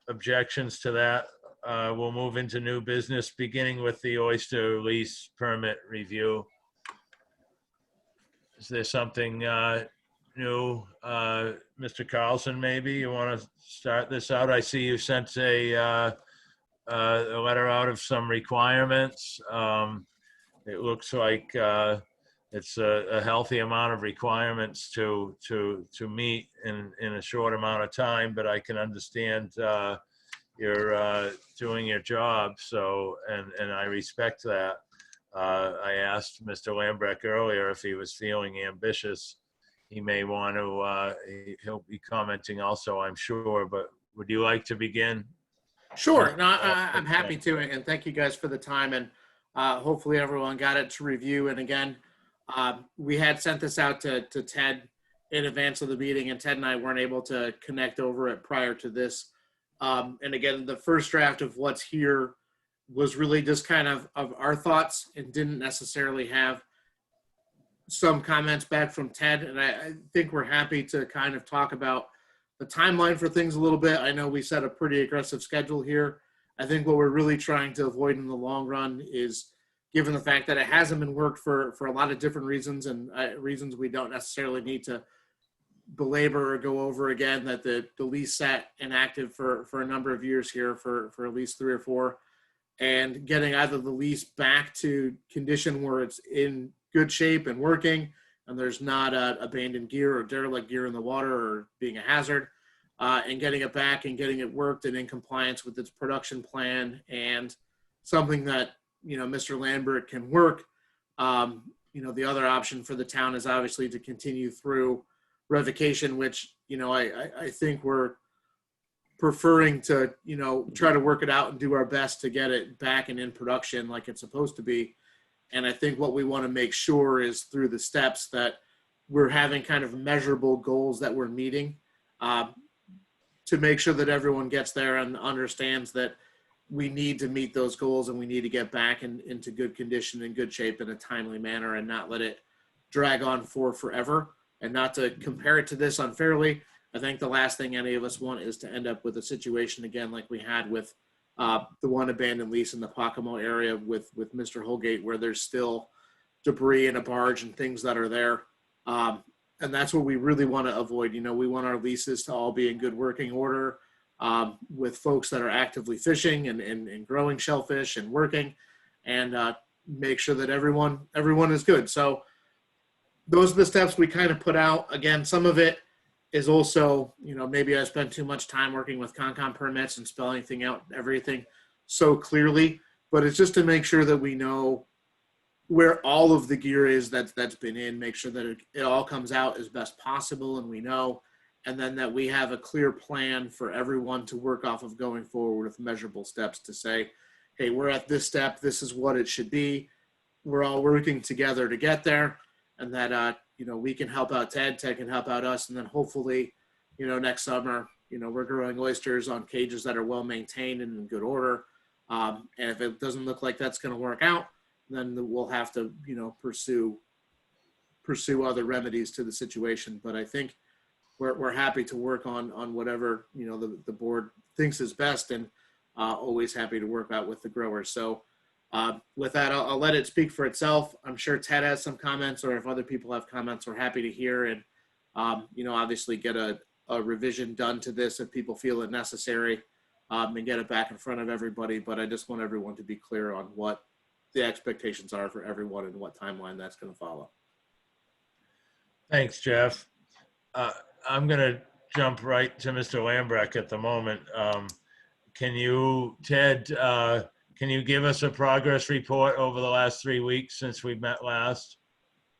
objections to that. We'll move into new business, beginning with the oyster lease permit review. Is there something new? Mr. Carlson, maybe you want to start this out? I see you sent a letter out of some requirements. It looks like it's a healthy amount of requirements to meet in a short amount of time, but I can understand you're doing your job, so and I respect that. I asked Mr. Lambrecht earlier if he was feeling ambitious. He may want to, he'll be commenting also, I'm sure, but would you like to begin? Sure. No, I'm happy to, and thank you guys for the time, and hopefully everyone got it to review. And again, we had sent this out to Ted in advance of the meeting, and Ted and I weren't able to connect over it prior to this. And again, the first draft of what's here was really just kind of our thoughts and didn't necessarily have some comments back from Ted, and I think we're happy to kind of talk about the timeline for things a little bit. I know we set a pretty aggressive schedule here. I think what we're really trying to avoid in the long run is, given the fact that it hasn't been worked for a lot of different reasons, and reasons we don't necessarily need to belabor or go over again, that the lease sat inactive for a number of years here, for at least 3 or 4, and getting either the lease back to condition where it's in good shape and working, and there's not abandoned gear or derelict gear in the water or being a hazard, and getting it back and getting it worked and in compliance with its production plan, and something that, you know, Mr. Lambert can work. You know, the other option for the town is obviously to continue through revocation, which, you know, I think we're preferring to, you know, try to work it out and do our best to get it back and in production like it's supposed to be. And I think what we want to make sure is through the steps that we're having kind of measurable goals that we're meeting, to make sure that everyone gets there and understands that we need to meet those goals and we need to get back into good condition and good shape in a timely manner, and not let it drag on for forever. And not to compare it to this unfairly, I think the last thing any of us want is to end up with a situation again like we had with the one abandoned lease in the Pocomo area with Mr. Holgate, where there's still debris in a barge and things that are there. And that's what we really want to avoid. You know, we want our leases to all be in good working order, with folks that are actively fishing and growing shellfish and working, and make sure that everyone is good. So those are the steps we kind of put out. Again, some of it is also, you know, maybe I spent too much time working with Concom permits and spelling everything so clearly, but it's just to make sure that we know where all of the gear is that's been in, make sure that it all comes out as best possible, and we know, and then that we have a clear plan for everyone to work off of going forward with measurable steps to say, hey, we're at this step, this is what it should be, we're all working together to get there, and that you know, we can help out Ted can help out us, and then hopefully, you know, next summer, you know, we're growing oysters on cages that are well maintained and in good order, and if it doesn't look like that's going to work out, then we'll have to, you know, pursue other remedies to the situation. But I think we're happy to work on whatever, you know, the board thinks is best, and always happy to work out with the growers. So with that, I'll let it speak for itself. I'm sure Ted has some comments, or if other people have comments, we're happy to hear, and you know, obviously get a revision done to this if people feel it necessary, and get it back in front of everybody. But I just want everyone to be clear on what the expectations are for everyone and what timeline that's going to follow. Thanks, Jeff. I'm going to jump right to Mr. Lambrecht at the moment. Can you, Ted, can you give us a progress report over the last 3 weeks since we met last?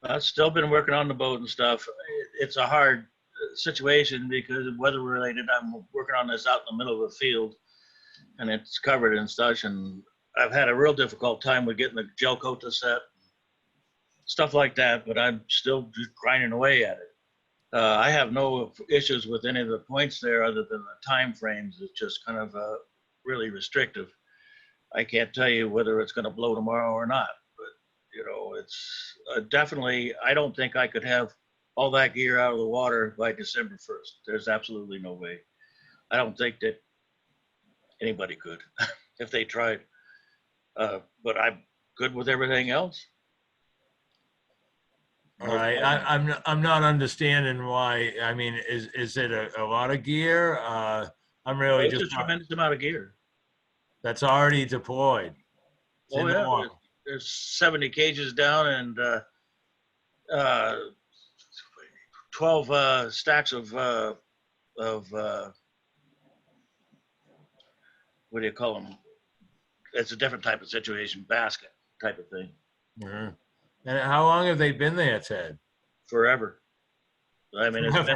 I've still been working on the boat and stuff. It's a hard situation because of weather related. I'm working on this out in the middle of the field, and it's covered and such, and I've had a real difficult time with getting the gel coat to set, stuff like that, but I'm still just grinding away at it. I have no issues with any of the points there other than the time frames. It's just kind of really restrictive. I can't tell you whether it's going to blow tomorrow or not, but you know, it's definitely, I don't think I could have all that gear out of the water by December 1st. There's absolutely no way. I don't think that anybody could if they tried. But I'm good with everything else. All right, I'm not understanding why. I mean, is it a lot of gear? I'm really It's just a tremendous amount of gear that's already deployed. Oh yeah, there's 70 cages down and 12 stacks of what do you call them? It's a different type of situation, basket type of thing. Mm-hmm. And how long have they been there, Ted? Forever. I mean, it's been,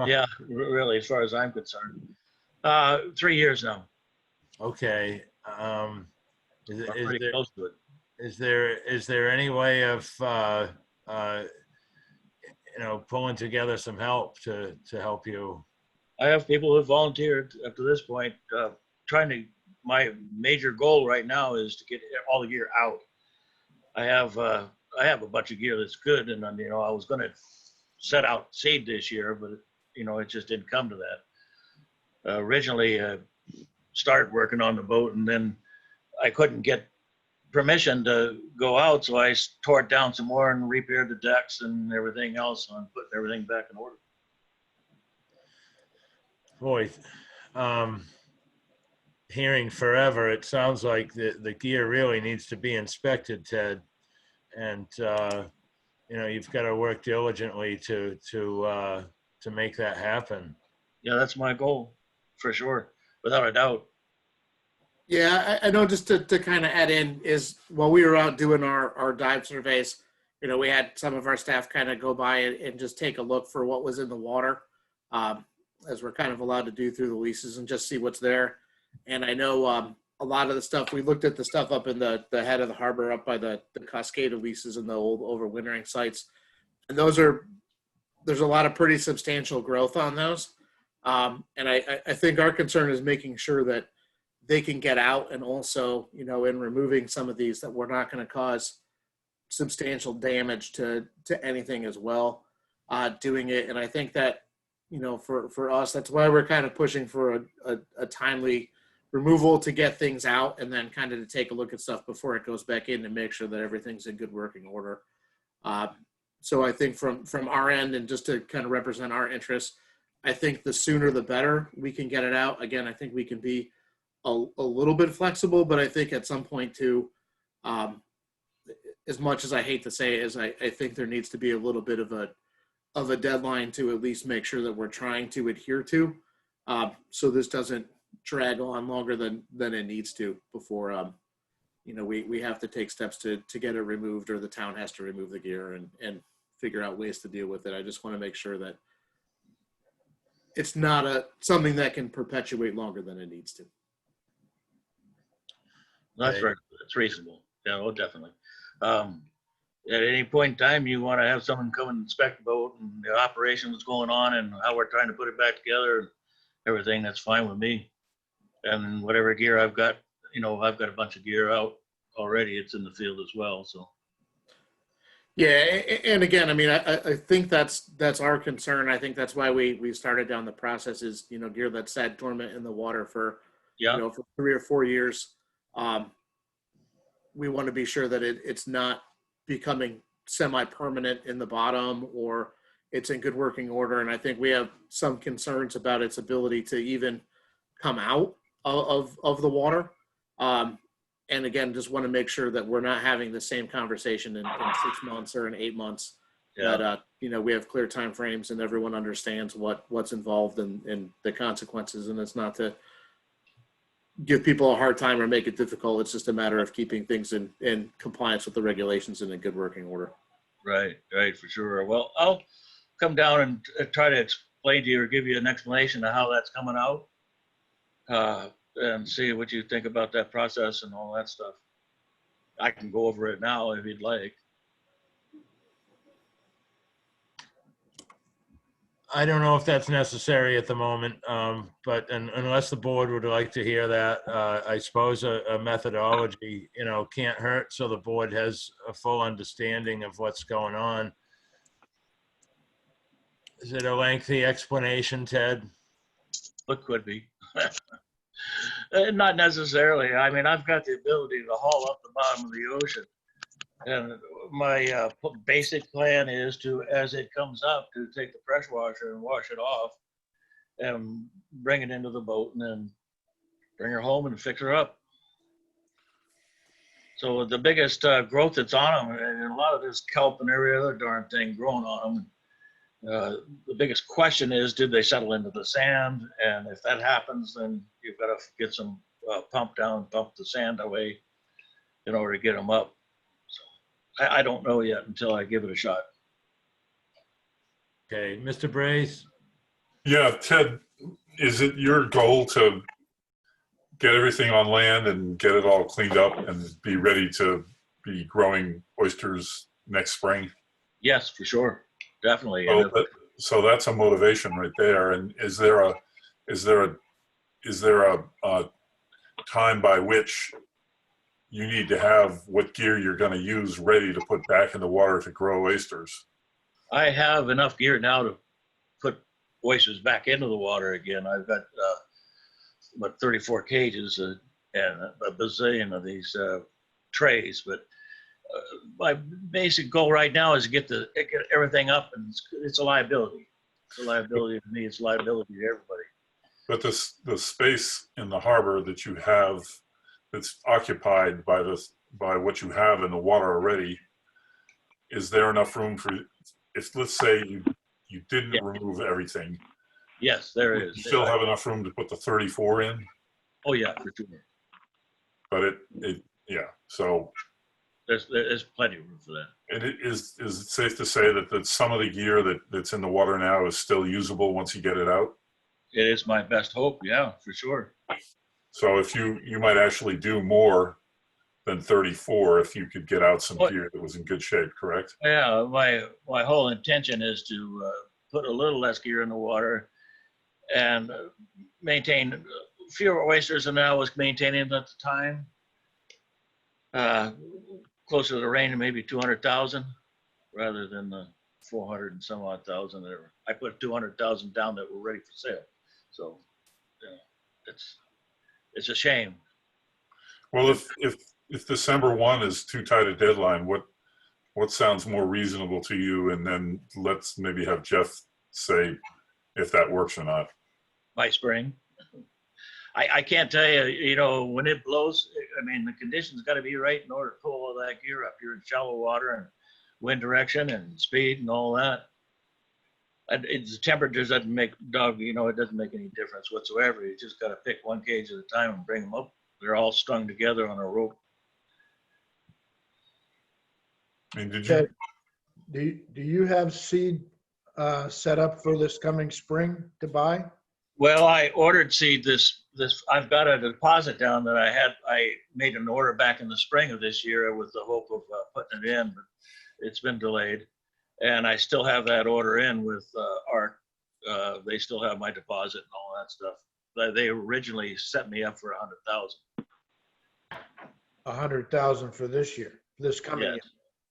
yeah, really, as far as I'm concerned. 3 years now. Okay. Pretty close to it. Is there any way of you know, pulling together some help to help you? I have people who have volunteered up to this point. My major goal right now is to get all the gear out. I have a I have a bunch of gear that's good, and you know, I was going to set out seed this year, but you know, it just didn't come to that. Originally, started working on the boat, and then I couldn't get permission to go out, so I tore it down some more and repaired the decks and everything else, and putting everything back in order. Boy, hearing forever, it sounds like the gear really needs to be inspected, Ted. And, you know, you've got to work diligently to make that happen. Yeah, that's my goal, for sure, without a doubt. Yeah, I know, just to kind of add in, is while we were out doing our dive surveys, you know, we had some of our staff kind of go by and just take a look for what was in the water, as we're kind of allowed to do through the leases, and just see what's there. And I know a lot of the stuff, we looked at the stuff up in the head of the harbor up by the Cascada leases and the old overwintering sites. And there's a lot of pretty substantial growth on those. And I think our concern is making sure that they can get out, and also, you know, in removing some of these, that we're not going to cause substantial damage to anything as well, doing it. And I think that, you know, for us, that's why we're kind of pushing for a timely removal to get things out, and then kind of to take a look at stuff before it goes back in to make sure that everything's in good working order. So I think from our end, and just to kind of represent our interests, I think the sooner the better we can get it out. Again, I think we can be a little bit flexible, but I think at some point too, as much as I hate to say it, is I think there needs to be a little bit of a deadline to at least make sure that we're trying to adhere to, so this doesn't drag on longer than it needs to before, you know, we have to take steps to get it removed, or the town has to remove the gear and figure out ways to deal with it. I just want to make sure that it's not something that can perpetuate longer than it needs to. That's right. That's reasonable. Yeah, well, definitely. At any point in time, you want to have someone come and inspect the boat and the operation that's going on and how we're trying to put it back together and everything, that's fine with me. And whatever gear I've got, you know, I've got a bunch of gear out already. It's in the field as well, so. Yeah, and again, I mean, I think that's our concern. I think that's why we started down the process, is, you know, gear that's sat dormant in the water for, you know, for 3 or 4 years. We want to be sure that it's not becoming semi-permanent in the bottom, or it's in good working order. And I think we have some concerns about its ability to even come out of the water. And again, just want to make sure that we're not having the same conversation in 6 months or in 8 months. Yeah. That, you know, we have clear timeframes and everyone understands what's involved and the consequences. And it's not to give people a hard time or make it difficult. It's just a matter of keeping things in compliance with the regulations and in good working order. Right, for sure. Well, I'll come down and try to explain to you, or give you an explanation of how that's coming out, and see what you think about that process and all that stuff. I can go over it now if you'd like. I don't know if that's necessary at the moment, but unless the board would like to hear that, I suppose a methodology, you know, can't hurt, so the board has a full understanding of what's going on. Is it a lengthy explanation, Ted? It could be. Not necessarily. I mean, I've got the ability to haul up the bottom of the ocean. And my basic plan is to, as it comes up, to take the pressure washer and wash it off and bring it into the boat, and then bring her home and fix her up. So the biggest growth that's on them, and a lot of this kelp and every other darn thing growing on them, the biggest question is, did they settle into the sand? And if that happens, then you've got to get some pump the sand away in order to get them up. So I don't know yet until I give it a shot. Okay, Mr. Brace? Yeah, Ted, is it your goal to get everything on land and get it all cleaned up and be ready to be growing oysters next spring? Yes, for sure. Definitely. So that's a motivation right there. And is there a time by which you need to have what gear you're going to use ready to put back in the water to grow oysters. I have enough gear now to put oysters back into the water again. I've got about 34 cages and a bazillion of these trays. But my basic goal right now is to get everything up, and it's a liability. It's a liability to me. It's a liability to everybody. But the space in the harbor that you have that's occupied by what you have in the water already, is there enough room for, if let's say you didn't remove everything? Yes, there you is. still have enough room to put the 34 in? Oh yeah, for sure. But so there's plenty of room for that. And is it safe to say that some of the gear that's in the water now is still usable once you get it out? It is my best hope, yeah, for sure. So if you might actually do more than 34 if you could get out some gear that was in good shape, correct? Yeah, my whole intention is to put a little less gear in the water and maintain fewer oysters than I was maintaining at the time. Closer to the range of maybe 200,000 rather than the 400 and some odd thousand. I put 200,000 down that were ready for sale. So it's a shame. Well, if December 1 is too tight a deadline, what sounds more reasonable to you? And then let's maybe have Jeff say if that works or not. By spring. I can't tell you, when it blows, I mean, the conditions got to be right in order to pull all that gear up. You're in shallow water and wind direction and speed and all that. The temperatures doesn't make, it doesn't make any difference whatsoever. You just got to pick one cage at a time and bring them up. They're all strung together on a rope. And did you? Do you have seed set up for this coming spring to buy? Well, I ordered seed this I've got a deposit down that I made an order back in the spring of this year with the hope of putting it in, but it's been delayed. And I still have that order in with ARC. They still have my deposit and all that stuff. They originally set me up for 100,000. 100,000 for this year, this coming year.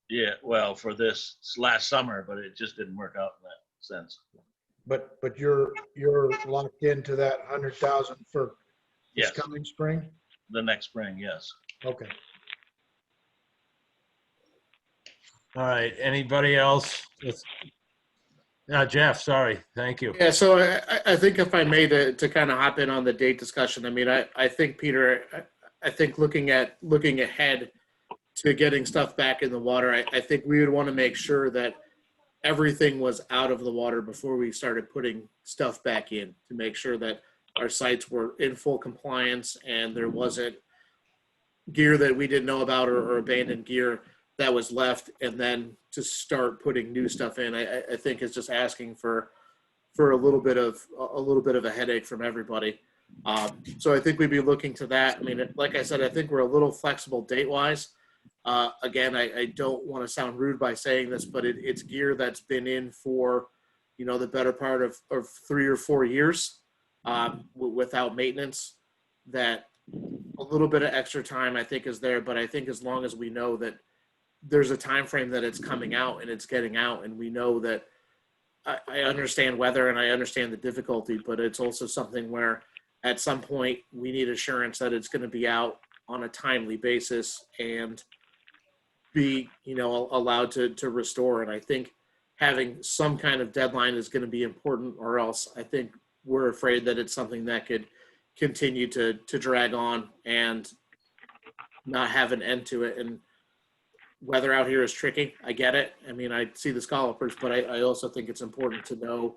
Yeah, well, for this last summer, but it just didn't work out in that sense. But you're locked into that 100,000 for this coming spring? The next spring, yes. Okay. All right. Anybody else? Jeff, sorry. Thank you. Yeah, so I think if I may to kind of hop in on the date discussion, I mean, I think, Peter, I think looking ahead to getting stuff back in the water, I think we would want to make sure that everything was out of the water before we started putting stuff back in, to make sure that our sites were in full compliance and there wasn't gear that we didn't know about or abandoned gear that was left, and then to start putting new stuff in. I think is just asking for a little bit of a headache from everybody. So I think we'd be looking to that. I mean, like I said, I think we're a little flexible date wise. Again, I don't want to sound rude by saying this, but it's gear that's been in for, the better part of 3 or 4 years without maintenance. That a little bit of extra time I think is there, but I think as long as we know that there's a time frame that it's coming out and it's getting out, and we know that I understand weather and I understand the difficulty, but it's also something where at some point we need assurance that it's going to be out on a timely basis and be, allowed to restore. And I think having some kind of deadline is going to be important, or else I think we're afraid that it's something that could continue to drag on and not have an end to it. And weather out here is tricky. I get it. I mean, I see the scallopers, but I also think it's important to know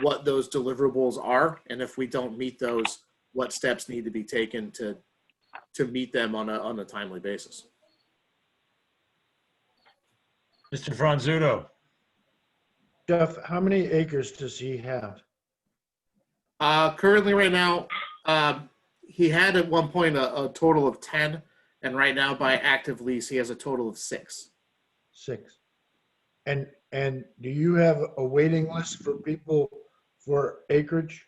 what those deliverables are. And if we don't meet those, what steps need to be taken to meet them on a timely basis. Mr. Franzuto. Jeff, how many acres does he have? Currently right now, he had at one point a total of 10. And right now, by active lease, he has a total of 6. 6. And do you have a waiting list for people for acreage?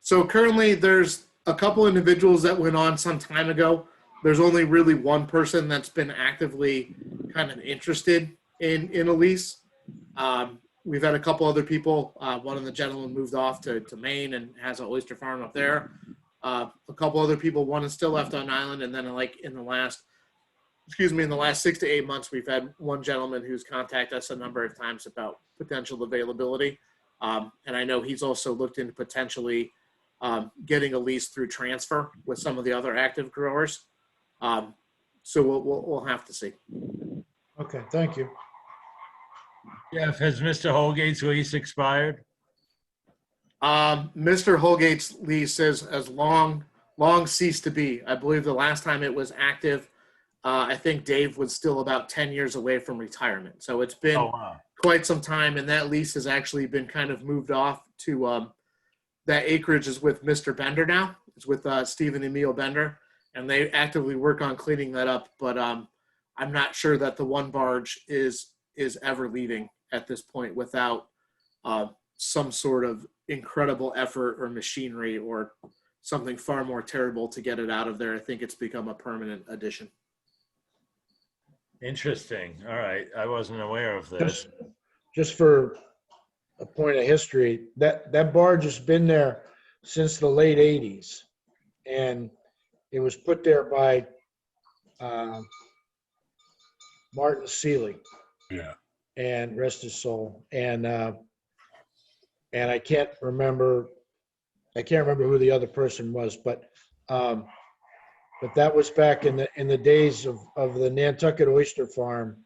So currently, there's a couple individuals that went on some time ago. there's only really one person that's been actively kind of interested in a lease. We've had a couple other people. One of the gentlemen moved off to Maine and has an oyster farm up there. A couple other people, one is still left on island, and then in the last 6 to 8 months, we've had one gentleman who's contacted us a number of times about potential availability. And I know he's also looked into potentially getting a lease through transfer with some of the other active growers. So we'll have to see. Okay, thank you. Jeff, has Mr. Holgate's lease expired? Mr. Holgate's lease has long ceased to be. I believe the last time it was active, I think Dave was still about 10 years away from retirement. So it's been quite some time, and that lease has actually been kind of moved off to that acreage is with Mr. Bender now. It's with Stephen Emil Bender, and they actively work on cleaning that up. But I'm not sure that the one barge is ever leaving at this point without some sort of incredible effort or machinery or something far more terrible to get it out of there. I think it's become a permanent addition. Interesting. All right. I wasn't aware of this. Just for a point of history, that barge has been there since the late 80s. And it was put there by Martin Seeley. Yeah. And rest his soul. And I can't remember who the other person was, but that was back in the days of the Nantucket Oyster Farm,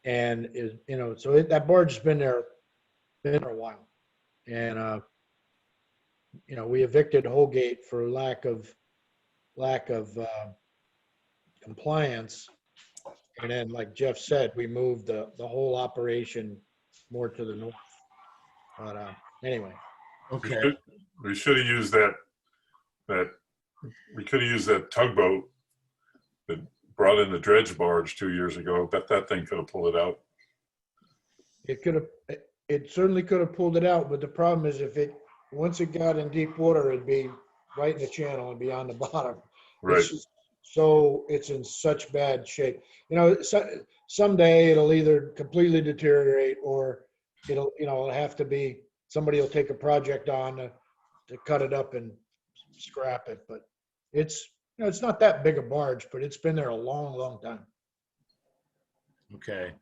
and that barge has been there a while, and we evicted Holgate for lack of compliance, and then like Jeff said, we moved the whole operation more to the north. But anyway. Okay. We should have used that. We could have used that tugboat that brought in the dredge barge 2 years ago. Bet that thing could have pulled it out. It certainly could have pulled it out, but the problem is once it got in deep water, it'd be right in the channel and be on the bottom. Right. It's in such bad shape. Someday it'll either completely deteriorate or it'll have to be, somebody will take a project on to cut it up and scrap it. But it's not that big a barge, but it's been there a long, long time. Okay.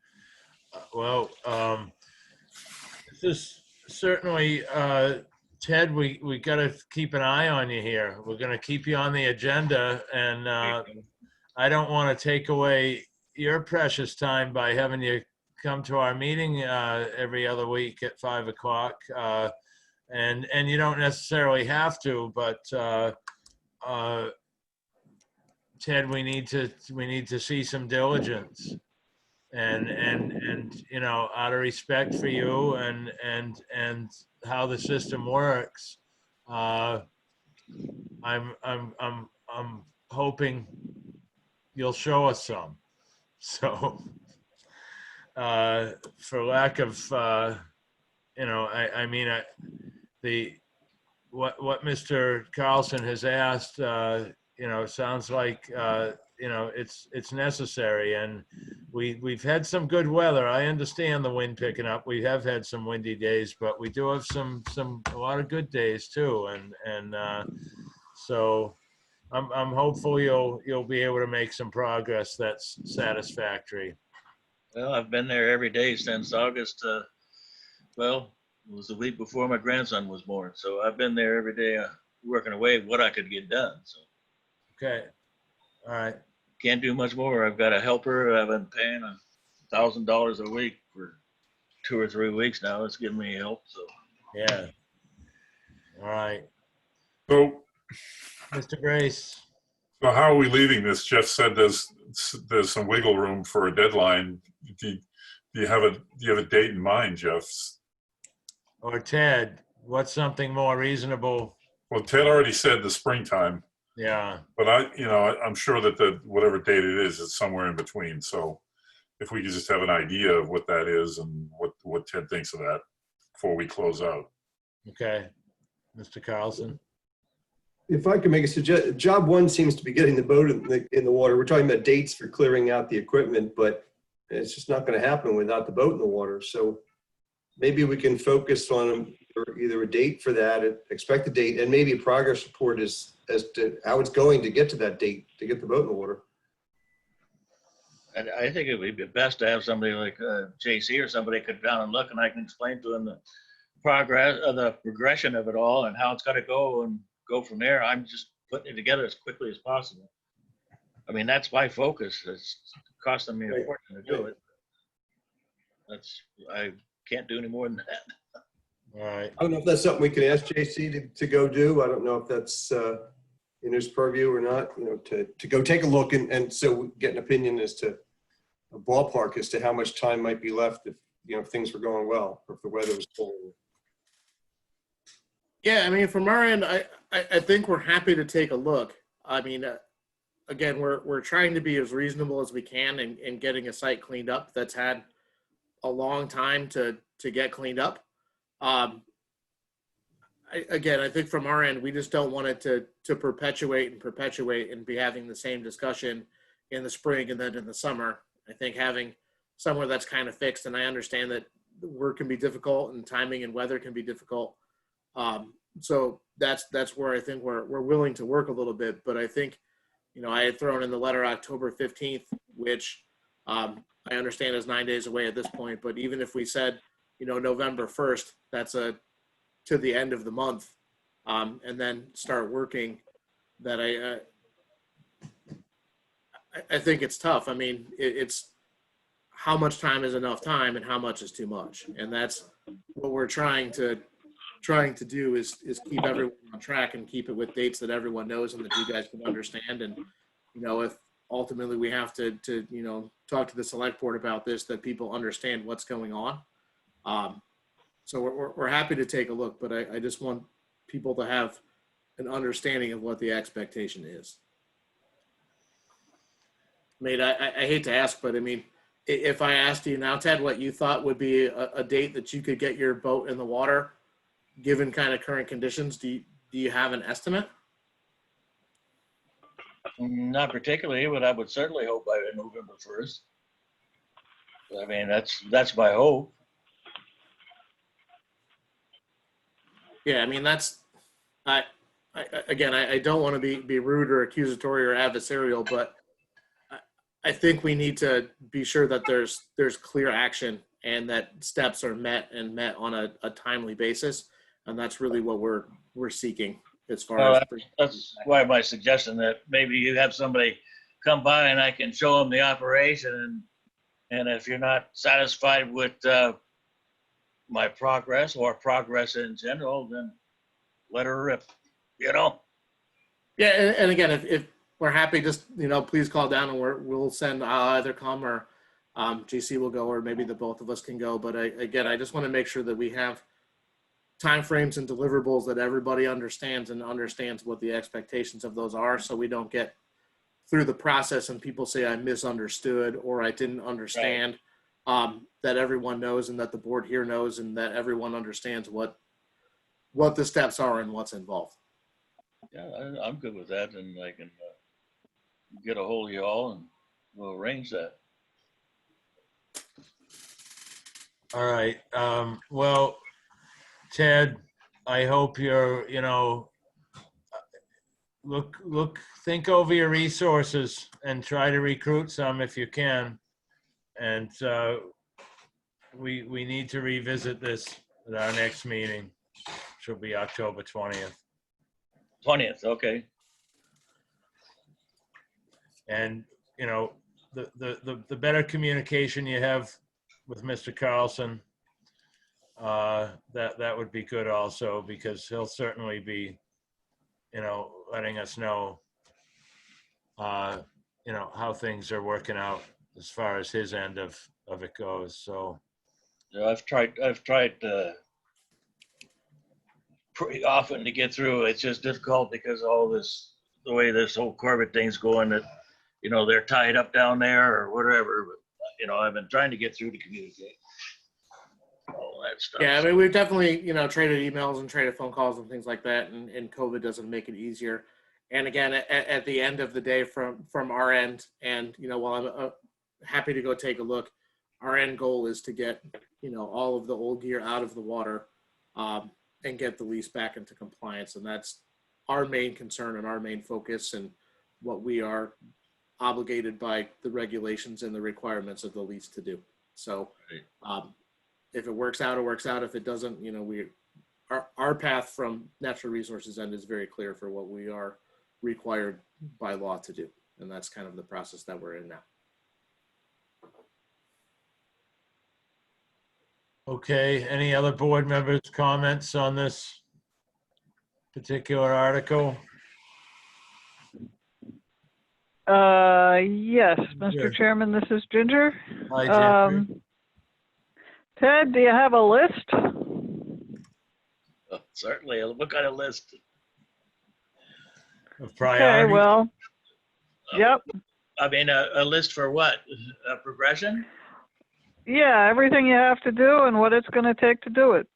Well, this is certainly, Ted, we got to keep an eye on you here. We're going to keep you on the agenda, and I don't want to take away your precious time by having you come to our meeting every other week at 5 o'clock. And you don't necessarily have to, but Ted, we need to see some diligence, and out of respect for you and how the system works, I'm hoping you'll show us some. So, for lack of, what Mr. Carlson has asked, sounds like, it's necessary, and we've had some good weather. I understand the wind picking up. We have had some windy days, but we do have a lot of good days too, and so I'm hopeful you'll be able to make some progress that's satisfactory. Well, I've been there every day since August. Well, it was the week before my grandson was born, so I've been there every day, working away what I could get done. So. Okay. All right. Can't do much more. I've got a helper. I've been paying $1,000 a week for 2 or 3 weeks now. It's giving me help. So. Yeah. All right. So, Mr. Grace. So how are we leaving this? Jeff said there's some wiggle room for a deadline. Do you have a date in mind, Jeff? Or Ted, what's something more reasonable? Well, Ted already said the springtime. Yeah. But I'm sure that whatever date it is, it's somewhere in between. So if we could just have an idea of what that is and what Ted thinks of that before we close out. Okay. Mr. Carlson. If I could make a suggestion, job one seems to be getting the boat in the water. We're talking about dates for clearing out the equipment, but it's just not going to happen without the boat in the water. So maybe we can focus on either a date for that, expect a date, and maybe a progress report as to how it's going to get to that date to get the boat in the water. And I think it would be best to have somebody like JC or somebody come down and look, and I can explain to them the progress, the progression of it all, and how it's got to go, and go from there. I'm just putting it together as quickly as possible. I mean, that's my focus. It's costing me a fortune to do it. I can't do any more than that. All right. I don't know if that's something we can ask JC to go do. I don't know if that's in his purview or not, to go take a look and so get an opinion as to a ballpark as to how much time might be left if things were going well, or if the weather was cold. Yeah, I mean, from our end, I think we're happy to take a look. I mean, again, we're trying to be as reasonable as we can in getting a site cleaned up that's had a long time to get cleaned up. Again, I think from our end, we just don't want it to perpetuate and be having the same discussion in the spring and then in the summer. I think having somewhere that's kind of fixed, and I understand that work can be difficult and timing and weather can be difficult. So that's where I think we're willing to work a little bit. But I think, I had thrown in the letter October 15th, which I understand is 9 days away at this point. But even if we said, November 1st, that's to the end of the month, and then start working, that I think it's tough. I mean, it's how much time is enough time and how much is too much. And that's what we're trying to do is keep everyone on track and keep it with dates that everyone knows and that you guys can understand. And, if ultimately we have to talk to the select board about this, that people understand what's going on. So we're happy to take a look, but I just want people to have an understanding of what the expectation is. I mean, I hate to ask, but I mean, if I asked you now, Ted, what you thought would be a date that you could get your boat in the water, given kind of current conditions, do you have an estimate? Not particularly, but I would certainly hope by November 1st. I mean, that's my hope. Yeah, I mean, I don't want to be rude or accusatory or adversarial, but I think we need to be sure that there's clear action and that steps are met on a timely basis. And that's really what we're seeking as far as. That's why my suggestion that maybe you have somebody come by and I can show them the operation, and if you're not satisfied with my progress or progress in general, then let her rip, Yeah, and again, if we're happy, just, please call down and we'll send, I'll either come or JC will go, or maybe the both of us can go. But I just want to make sure that we have timeframes and deliverables that everybody understands what the expectations of those are, so we don't get through the process and people say I misunderstood or I didn't understand. Right. That everyone knows and that the board here knows and that everyone understands what the steps are and what's involved. Yeah, I'm good with that, and I can get a hold of you all and we'll arrange that. All right. Well, Ted, I hope you're, think over your resources and try to recruit some if you can. And we need to revisit this at our next meeting, which will be October 20th. 20th, okay. And, the better communication you have with Mr. Carlson, that would be good also, because he'll certainly be, letting us know, how things are working out as far as his end of it goes. So yeah, I've tried pretty often to get through. It's just difficult because all this, the way this whole Corbett thing's going, that they're tied up down there or whatever. But I've been trying to get through to communicate. all that stuff. Yeah, I mean, we've definitely, traded emails and traded phone calls and things like that, and COVID doesn't make it easier. And again, at the end of the day, from our end, and while I'm happy to go take a look, our end goal is to get all of the old gear out of the water, and get the lease back into compliance, and that's our main concern and our main focus, and what we are obligated by the regulations and the requirements of the lease to do. So, if it works out, it works out. If it doesn't, our path from natural resources end is very clear for what we are required by law to do. And that's kind of the process that we're in now. Okay, any other board members' comments on this particular article? Yes, Mr. Ginger. Chairman, this is Ginger. Hi, Ginger. Ted, do you have a list? Oh, certainly. What kind of list? Of Okay, priorities? well, yep. I mean, a list for what? A progression? Yeah, everything you have to do and what it's going to take to do it.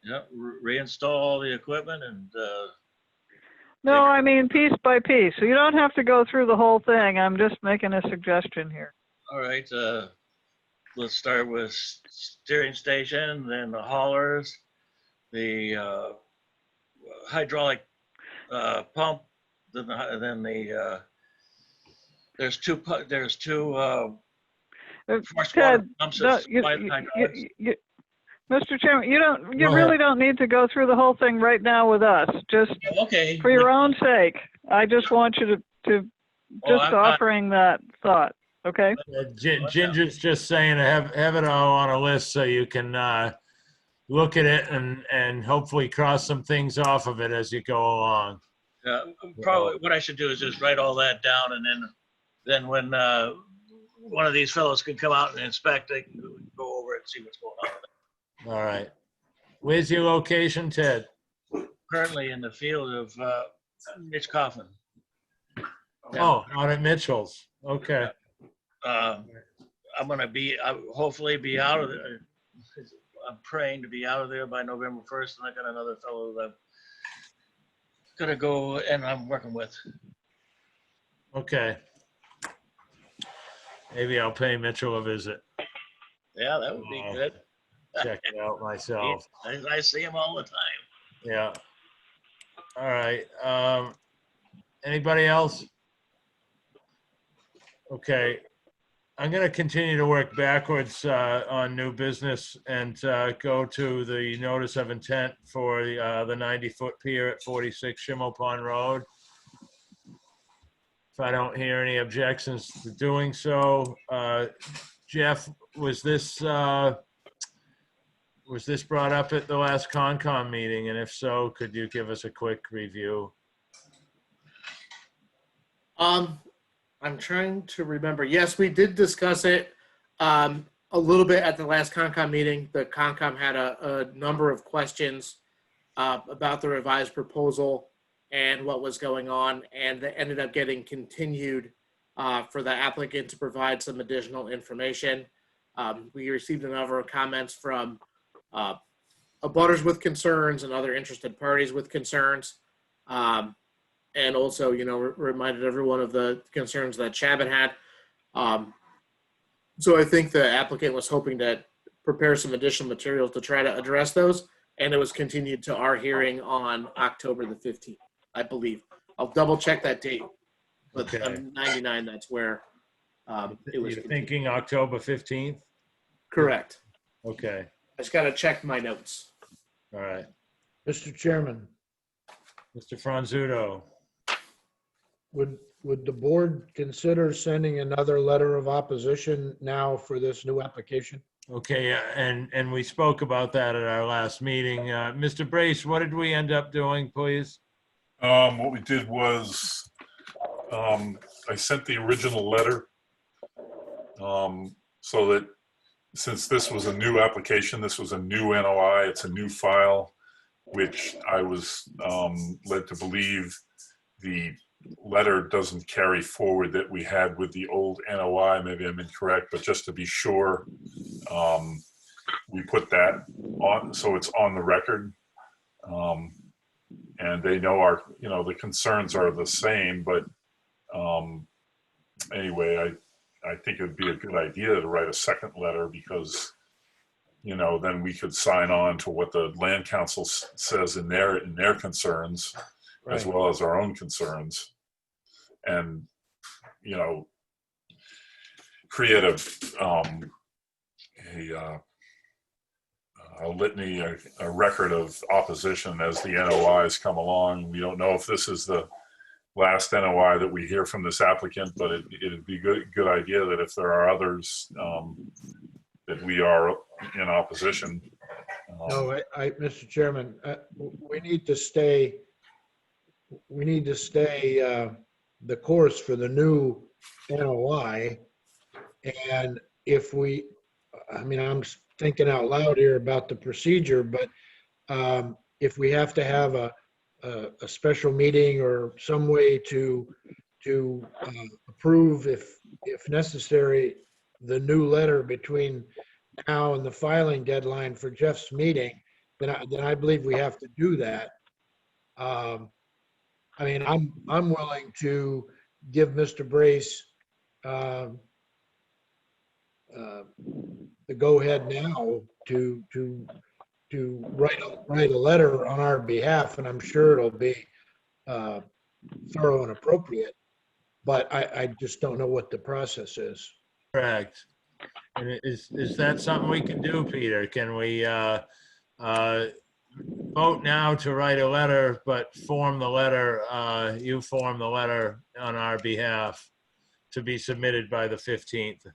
Yeah, reinstall all the equipment and No, I mean piece by piece. So you don't have to go through the whole thing. I'm just making a suggestion here. all right. Let's start with steering station, then the haulers, the hydraulic pump, then the there's two forced water Ted, pumps no, that supply the hydraulics. Mr. Chairman, you Go really ahead. don't need to go through the whole thing right now with us. Just Okay. for your own sake, I just want you to Oh, just I'm not- offering that thought. Okay. Ginger's just saying to have it all on a list so you can look at it and hopefully cross some things off of it as you go along. Probably what I should do is just write all that down, and then when one of these fellows can come out and inspect, they can go over it and see what's going on. All right. Where's your location, Ted? Currently in the field of Mitch Coffin. Oh, out at Mitchell's. Okay. I'm gonna hopefully be out of there. I'm praying to be out of there by November 1st, and I got another fellow that I'm gonna go and I'm working with. Okay. Maybe I'll pay Mitchell a visit. Yeah, that would be good. Check it out myself. I see him all the time. Yeah. All right. Anybody else? Okay. I'm going to continue to work backwards on new business and go to the notice of intent for the 90-foot pier at 46 Schimmel Pond Road. If I don't hear any objections to doing so, Jeff, was this brought up at the last Concom meeting? And if so, could you give us a quick review? I'm trying to remember. Yes, we did discuss it a little bit at the last Concom meeting. The Concom had a number of questions about the revised proposal and what was going on, and that ended up getting continued for the applicant to provide some additional information. We received a number of comments from abutters with concerns and other interested parties with concerns. And also, reminded everyone of the concerns that Chabot had. So I think the applicant was hoping to prepare some additional materials to try to address those. And it was continued to our hearing on October the 15th, I believe. I'll double check that date, but Okay. I'm 99, that's where it was. You're thinking October 15th? Correct. Okay. I just got to check my notes. All right. Mr. Chairman, Mr. Franzuto. would the board consider sending another letter of opposition now for this new application? Okay, and we spoke about that at our last meeting. Mr. Brace, what did we end up doing, please? What we did was, I sent the original letter, so that since this was a new application, this was a new NOI, it's a new file, which I was led to believe the letter doesn't carry forward that we had with the old NOI. Maybe I'm incorrect, but just to be sure, we put that on, so it's on the record. And they know the concerns are the same, but anyway, I think it'd be a good idea to write a second letter because, then we could sign on to what the land council says in their concerns, as Right. well as our own concerns. And, create a litany, a record of opposition as the NOIs come along. We don't know if this is the last NOI that we hear from this applicant, but it'd be good idea that if there are others, that we are in opposition. No, Mr. Chairman, we need to stay the course for the new NOI. And I'm thinking out loud here about the procedure, but if we have to have a special meeting or some way to approve, if necessary, the new letter between now and the filing deadline for Jeff's meeting, then I believe we have to do that. I'm willing to give Mr. Brace the go-ahead now to write a letter on our behalf, and I'm sure it'll be thorough and appropriate, but I just don't know what the process is. Correct. And is that something we can do, Peter? Can we vote now to write a letter, but you form the letter on our behalf to be submitted by the 15th?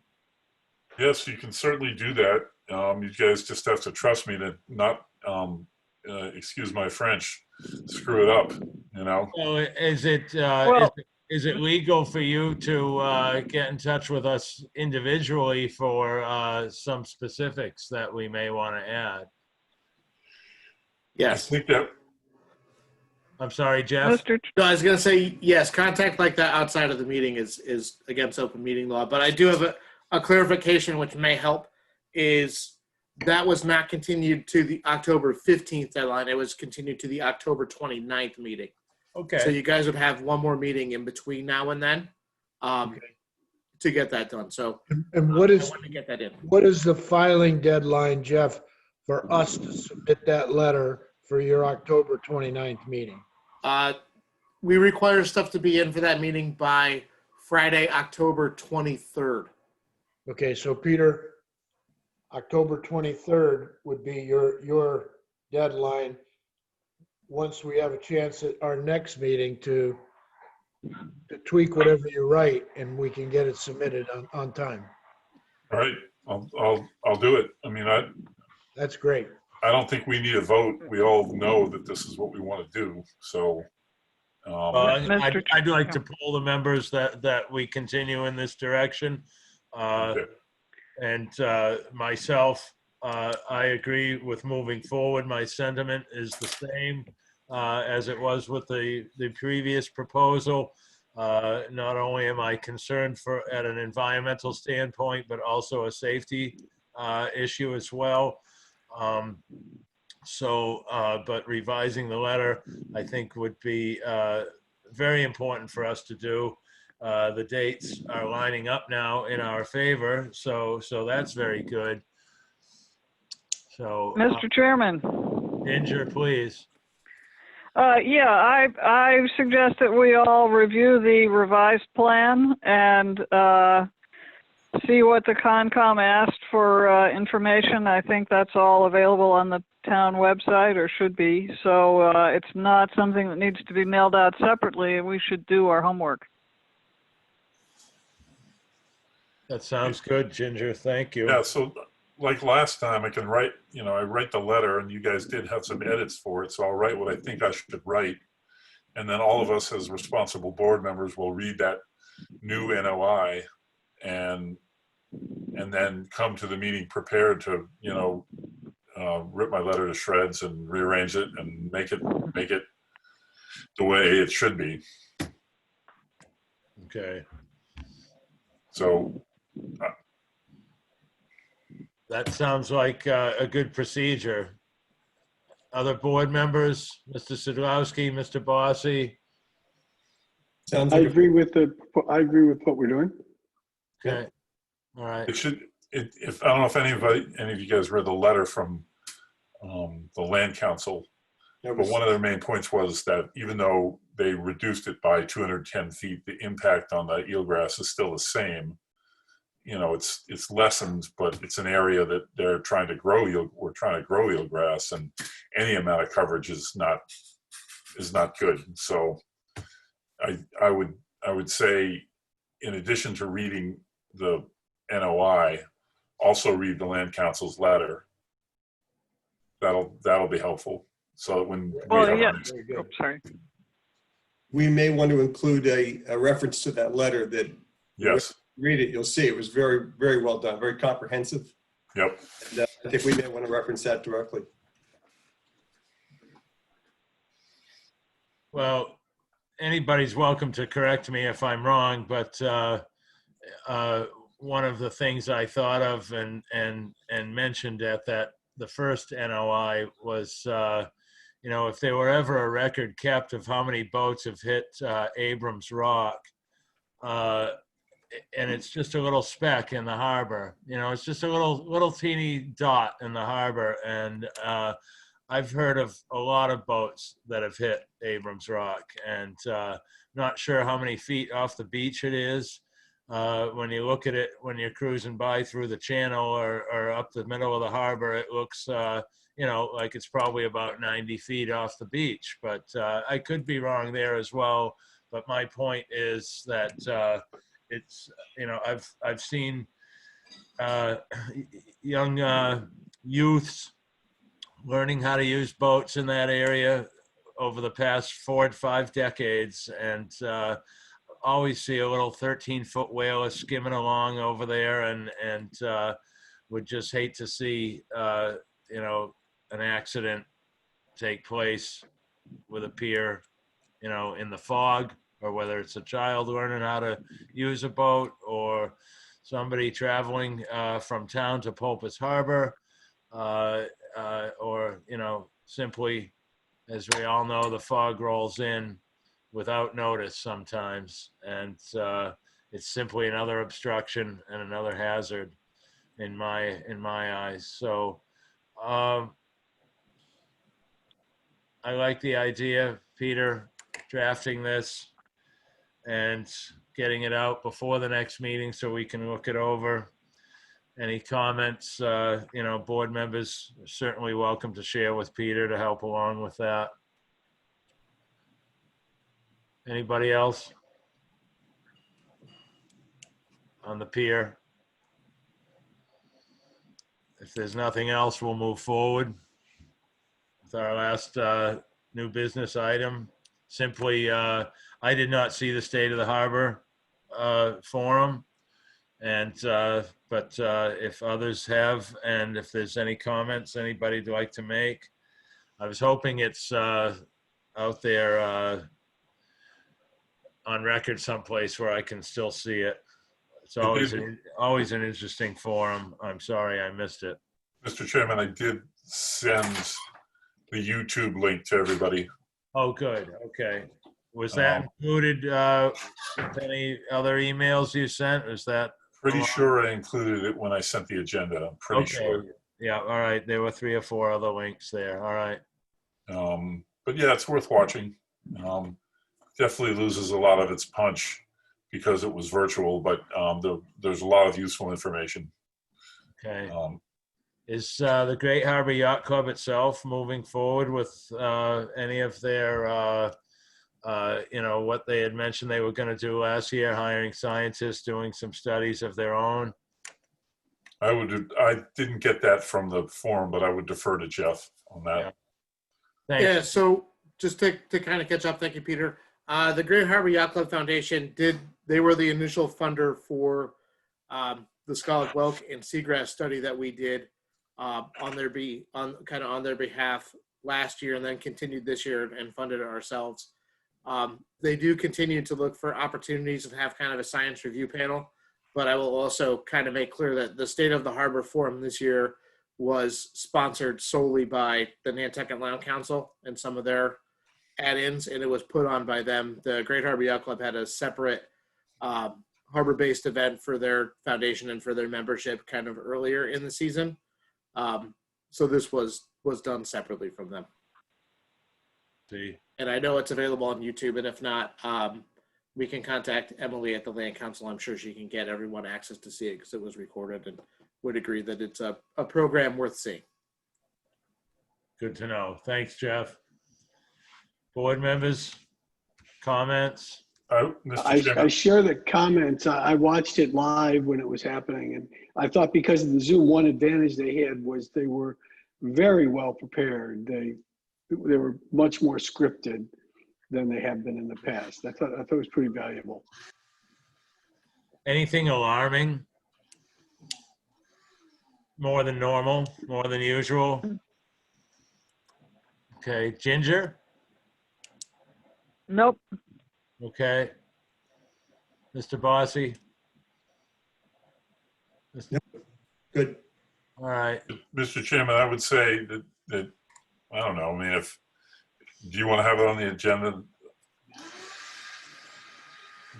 Yes, you can certainly do that. You guys just have to trust me to not, excuse my French, screw it up, So is it is it legal for you to get in touch with us individually for some specifics that we may want to add? Yes. I think that, I'm sorry, Jeff. No, I was going to say, yes, contact like that outside of the meeting is against open meeting law. But I do have a clarification which may help, is that was not continued to the October 15th deadline. It was continued to the October 29th meeting. Okay. So you guys would have one more meeting in between now and then to get that done. So And I wanted to get that in. what is the filing deadline, Jeff, for us to submit that letter for your October 29th meeting? We require stuff to be in for that meeting by Friday, October 23rd. Okay, so Peter, October 23rd would be your deadline once we have a chance at our next meeting to tweak whatever you write, and we can get it submitted on time. all right, I'll do it. That's great. I don't think we need a vote. We all know that this is what we want to do. So, I'd like to poll the members that we continue in this direction. okay. And myself, I agree with moving forward. My sentiment is the same as it was with the previous proposal. Not only am I concerned at an environmental standpoint, but also a safety issue as well. But revising the letter, I think, would be very important for us to do. The dates are lining up now in our favor, so that's very good. So, Mr. Chairman. Ginger, please. Yeah, I suggest that we all review the revised plan and see what the Concom asked for information. I think that's all available on the town website, or should be. So it's not something that needs to be mailed out separately. We should do our homework. That sounds good, Ginger. Thank you. Yeah, so like last time, I can write, I write the letter, and you guys did have some edits for it, so I'll write what I think I should write. And then all of us as responsible board members will read that new NOI and then come to the meeting prepared to, rip my letter to shreds and rearrange it and make it the way it should be. Okay. So That sounds like a good procedure. Other board members, Mr. Sadlowski, Mr. Bossy? Sounds I like agree with what we're doing. Okay, all right. If I don't know if any of you guys read the letter from the land council, that but was, one of their main points was that even though they reduced it by 210 feet, the impact on the eelgrass is still the same. You know, it's lessened, but it's an area that they're trying to grow we're trying to grow eelgrass, and any amount of coverage is not good. So I would say, in addition to reading the NOI, also read the land council's letter. That'll be helpful. So that when Well, we have yeah. our next, Very good. Oh, sorry. we may want to include a reference to that letter that yes, read it, you'll see it was very, very well done, very comprehensive. yep. And I think we may want to reference that directly. Well, anybody's welcome to correct me if I'm wrong, but one of the things I thought of and mentioned at the first NOI was, if there were ever a record kept of how many boats have hit Abrams Rock, and it's just a little speck in the harbor. It's just a little teeny dot in the harbor, and I've heard of a lot of boats that have hit Abrams Rock, and not sure how many feet off the beach it is. When you look at it, when you're cruising by through the channel or up the middle of the harbor, it looks, like it's probably about 90 feet off the beach. But I could be wrong there as well. But my point is that it's, I've seen young youths learning how to use boats in that area over the past 4 to 5 decades, and always see a little 13-foot whaler skimming along over there, and would just hate to see an accident take place with a pier, in the fog, or whether it's a child learning how to use a boat, or somebody traveling from town to Pulpus Harbor, or simply, as we all know, the fog rolls in without notice sometimes, and it's simply another obstruction and another hazard in my eyes. So I like the idea, Peter, drafting this and getting it out before the next meeting so we can look it over. Any comments, board members are certainly welcome to share with Peter to help along with that. Anybody else on the pier? If there's nothing else, we'll move forward with our last new business item. Simply, I did not see the State of the Harbor forum, and but if others have, and if there's any comments anybody'd like to make, I was hoping it's out there on record someplace where I can still see it. It's always an interesting forum. I'm sorry I missed it. Mr. Chairman, I did send the YouTube link to everybody. Oh, good. Okay. Was that included with any other emails you sent? Was that? Pretty sure I included it when I sent the agenda. I'm pretty sure. Yeah. All right. There were 3 or 4 other links there. All right. But yeah, it's worth watching. Definitely loses a lot of its punch because it was virtual, but there's a lot of useful information. Okay. Is the Great Harbor Yacht Club itself moving forward with any of their, what they had mentioned they were going to do last year, hiring scientists, doing some studies of their own? I didn't get that from the forum, but I would defer to Jeff on that. Yeah. Thanks. Yeah, so just to kind of catch up, thank you, Peter. The Great Harbor Yacht Club Foundation they were the initial funder for the Scotland Whelk and Seagrass study that we did on their behalf last year, and then continued this year and funded it ourselves. They do continue to look for opportunities and have kind of a science review panel. But I will also kind of make clear that the State of the Harbor Forum this year was sponsored solely by the Nantucket Land Council and some of their add-ins, and it was put on by them. The Great Harbor Yacht Club had a separate harbor-based event for their foundation and for their membership kind of earlier in the season. So this was done separately from them. See, And I know it's available on YouTube, and if not, we can contact Emily at the Land Council. I'm sure she can get everyone access to see it because it was recorded, and would agree that it's a program worth seeing. good to know. Thanks, Jeff. Board members, comments? Mr. I Chairman, share the comments. I watched it live when it was happening, and I thought because of the Zoom, one advantage they had was they were very well prepared. They were much more scripted than they have been in the past. I thought it was pretty valuable. Anything alarming? More than normal, more than usual? Okay, Ginger? Nope. Okay. Mr. Bossy? Good. All right. Mr. Chairman, I would say that I don't know. I mean, do you want to have it on the agenda? Do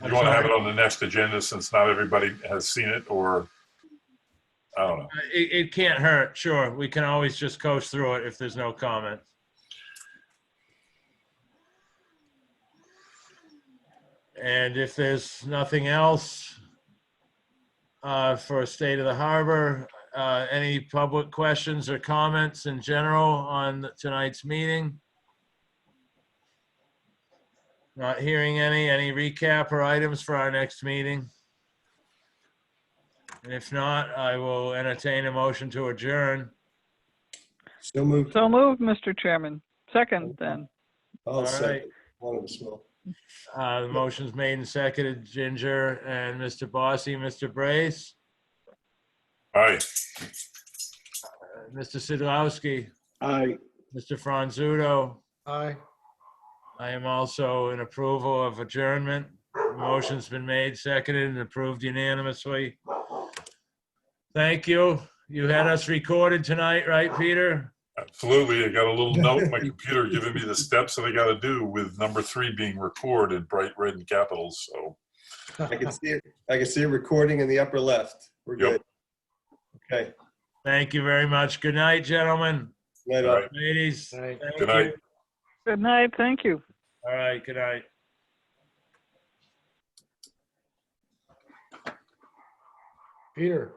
I'm you want to have sorry? it on the next agenda since not everybody has seen it, or I don't know. It can't hurt, sure. We can always just coast through it if there's no comment. And if there's nothing else for State of the Harbor, any public questions or comments in general on tonight's meeting? Not hearing any recap or items for our next meeting? And if not, I will entertain a motion to adjourn. So moved. So moved, Mr. Chairman. Second, then. I'll All second. right. One of the small. The motion's made and seconded, Ginger and Mr. Bossy, Mr. Brace, Aye. Mr. Sidlowski, I Mr. Franzuto. Aye. I am also in approval of adjournment. Motion's been made, seconded, and approved unanimously. Thank you. You had us recorded tonight, right, Peter? Absolutely. I got a little note in my computer giving me the steps that I got to do with number 3 being record in bright red and capitals. So, I can see it. I can see it recording in the upper left. We're Yep. good. Okay. Thank you very much. Good night, gentlemen, Night, all all. right. ladies. Night. Thank Good night. you. Good night. Thank you. All right, good night. Peter.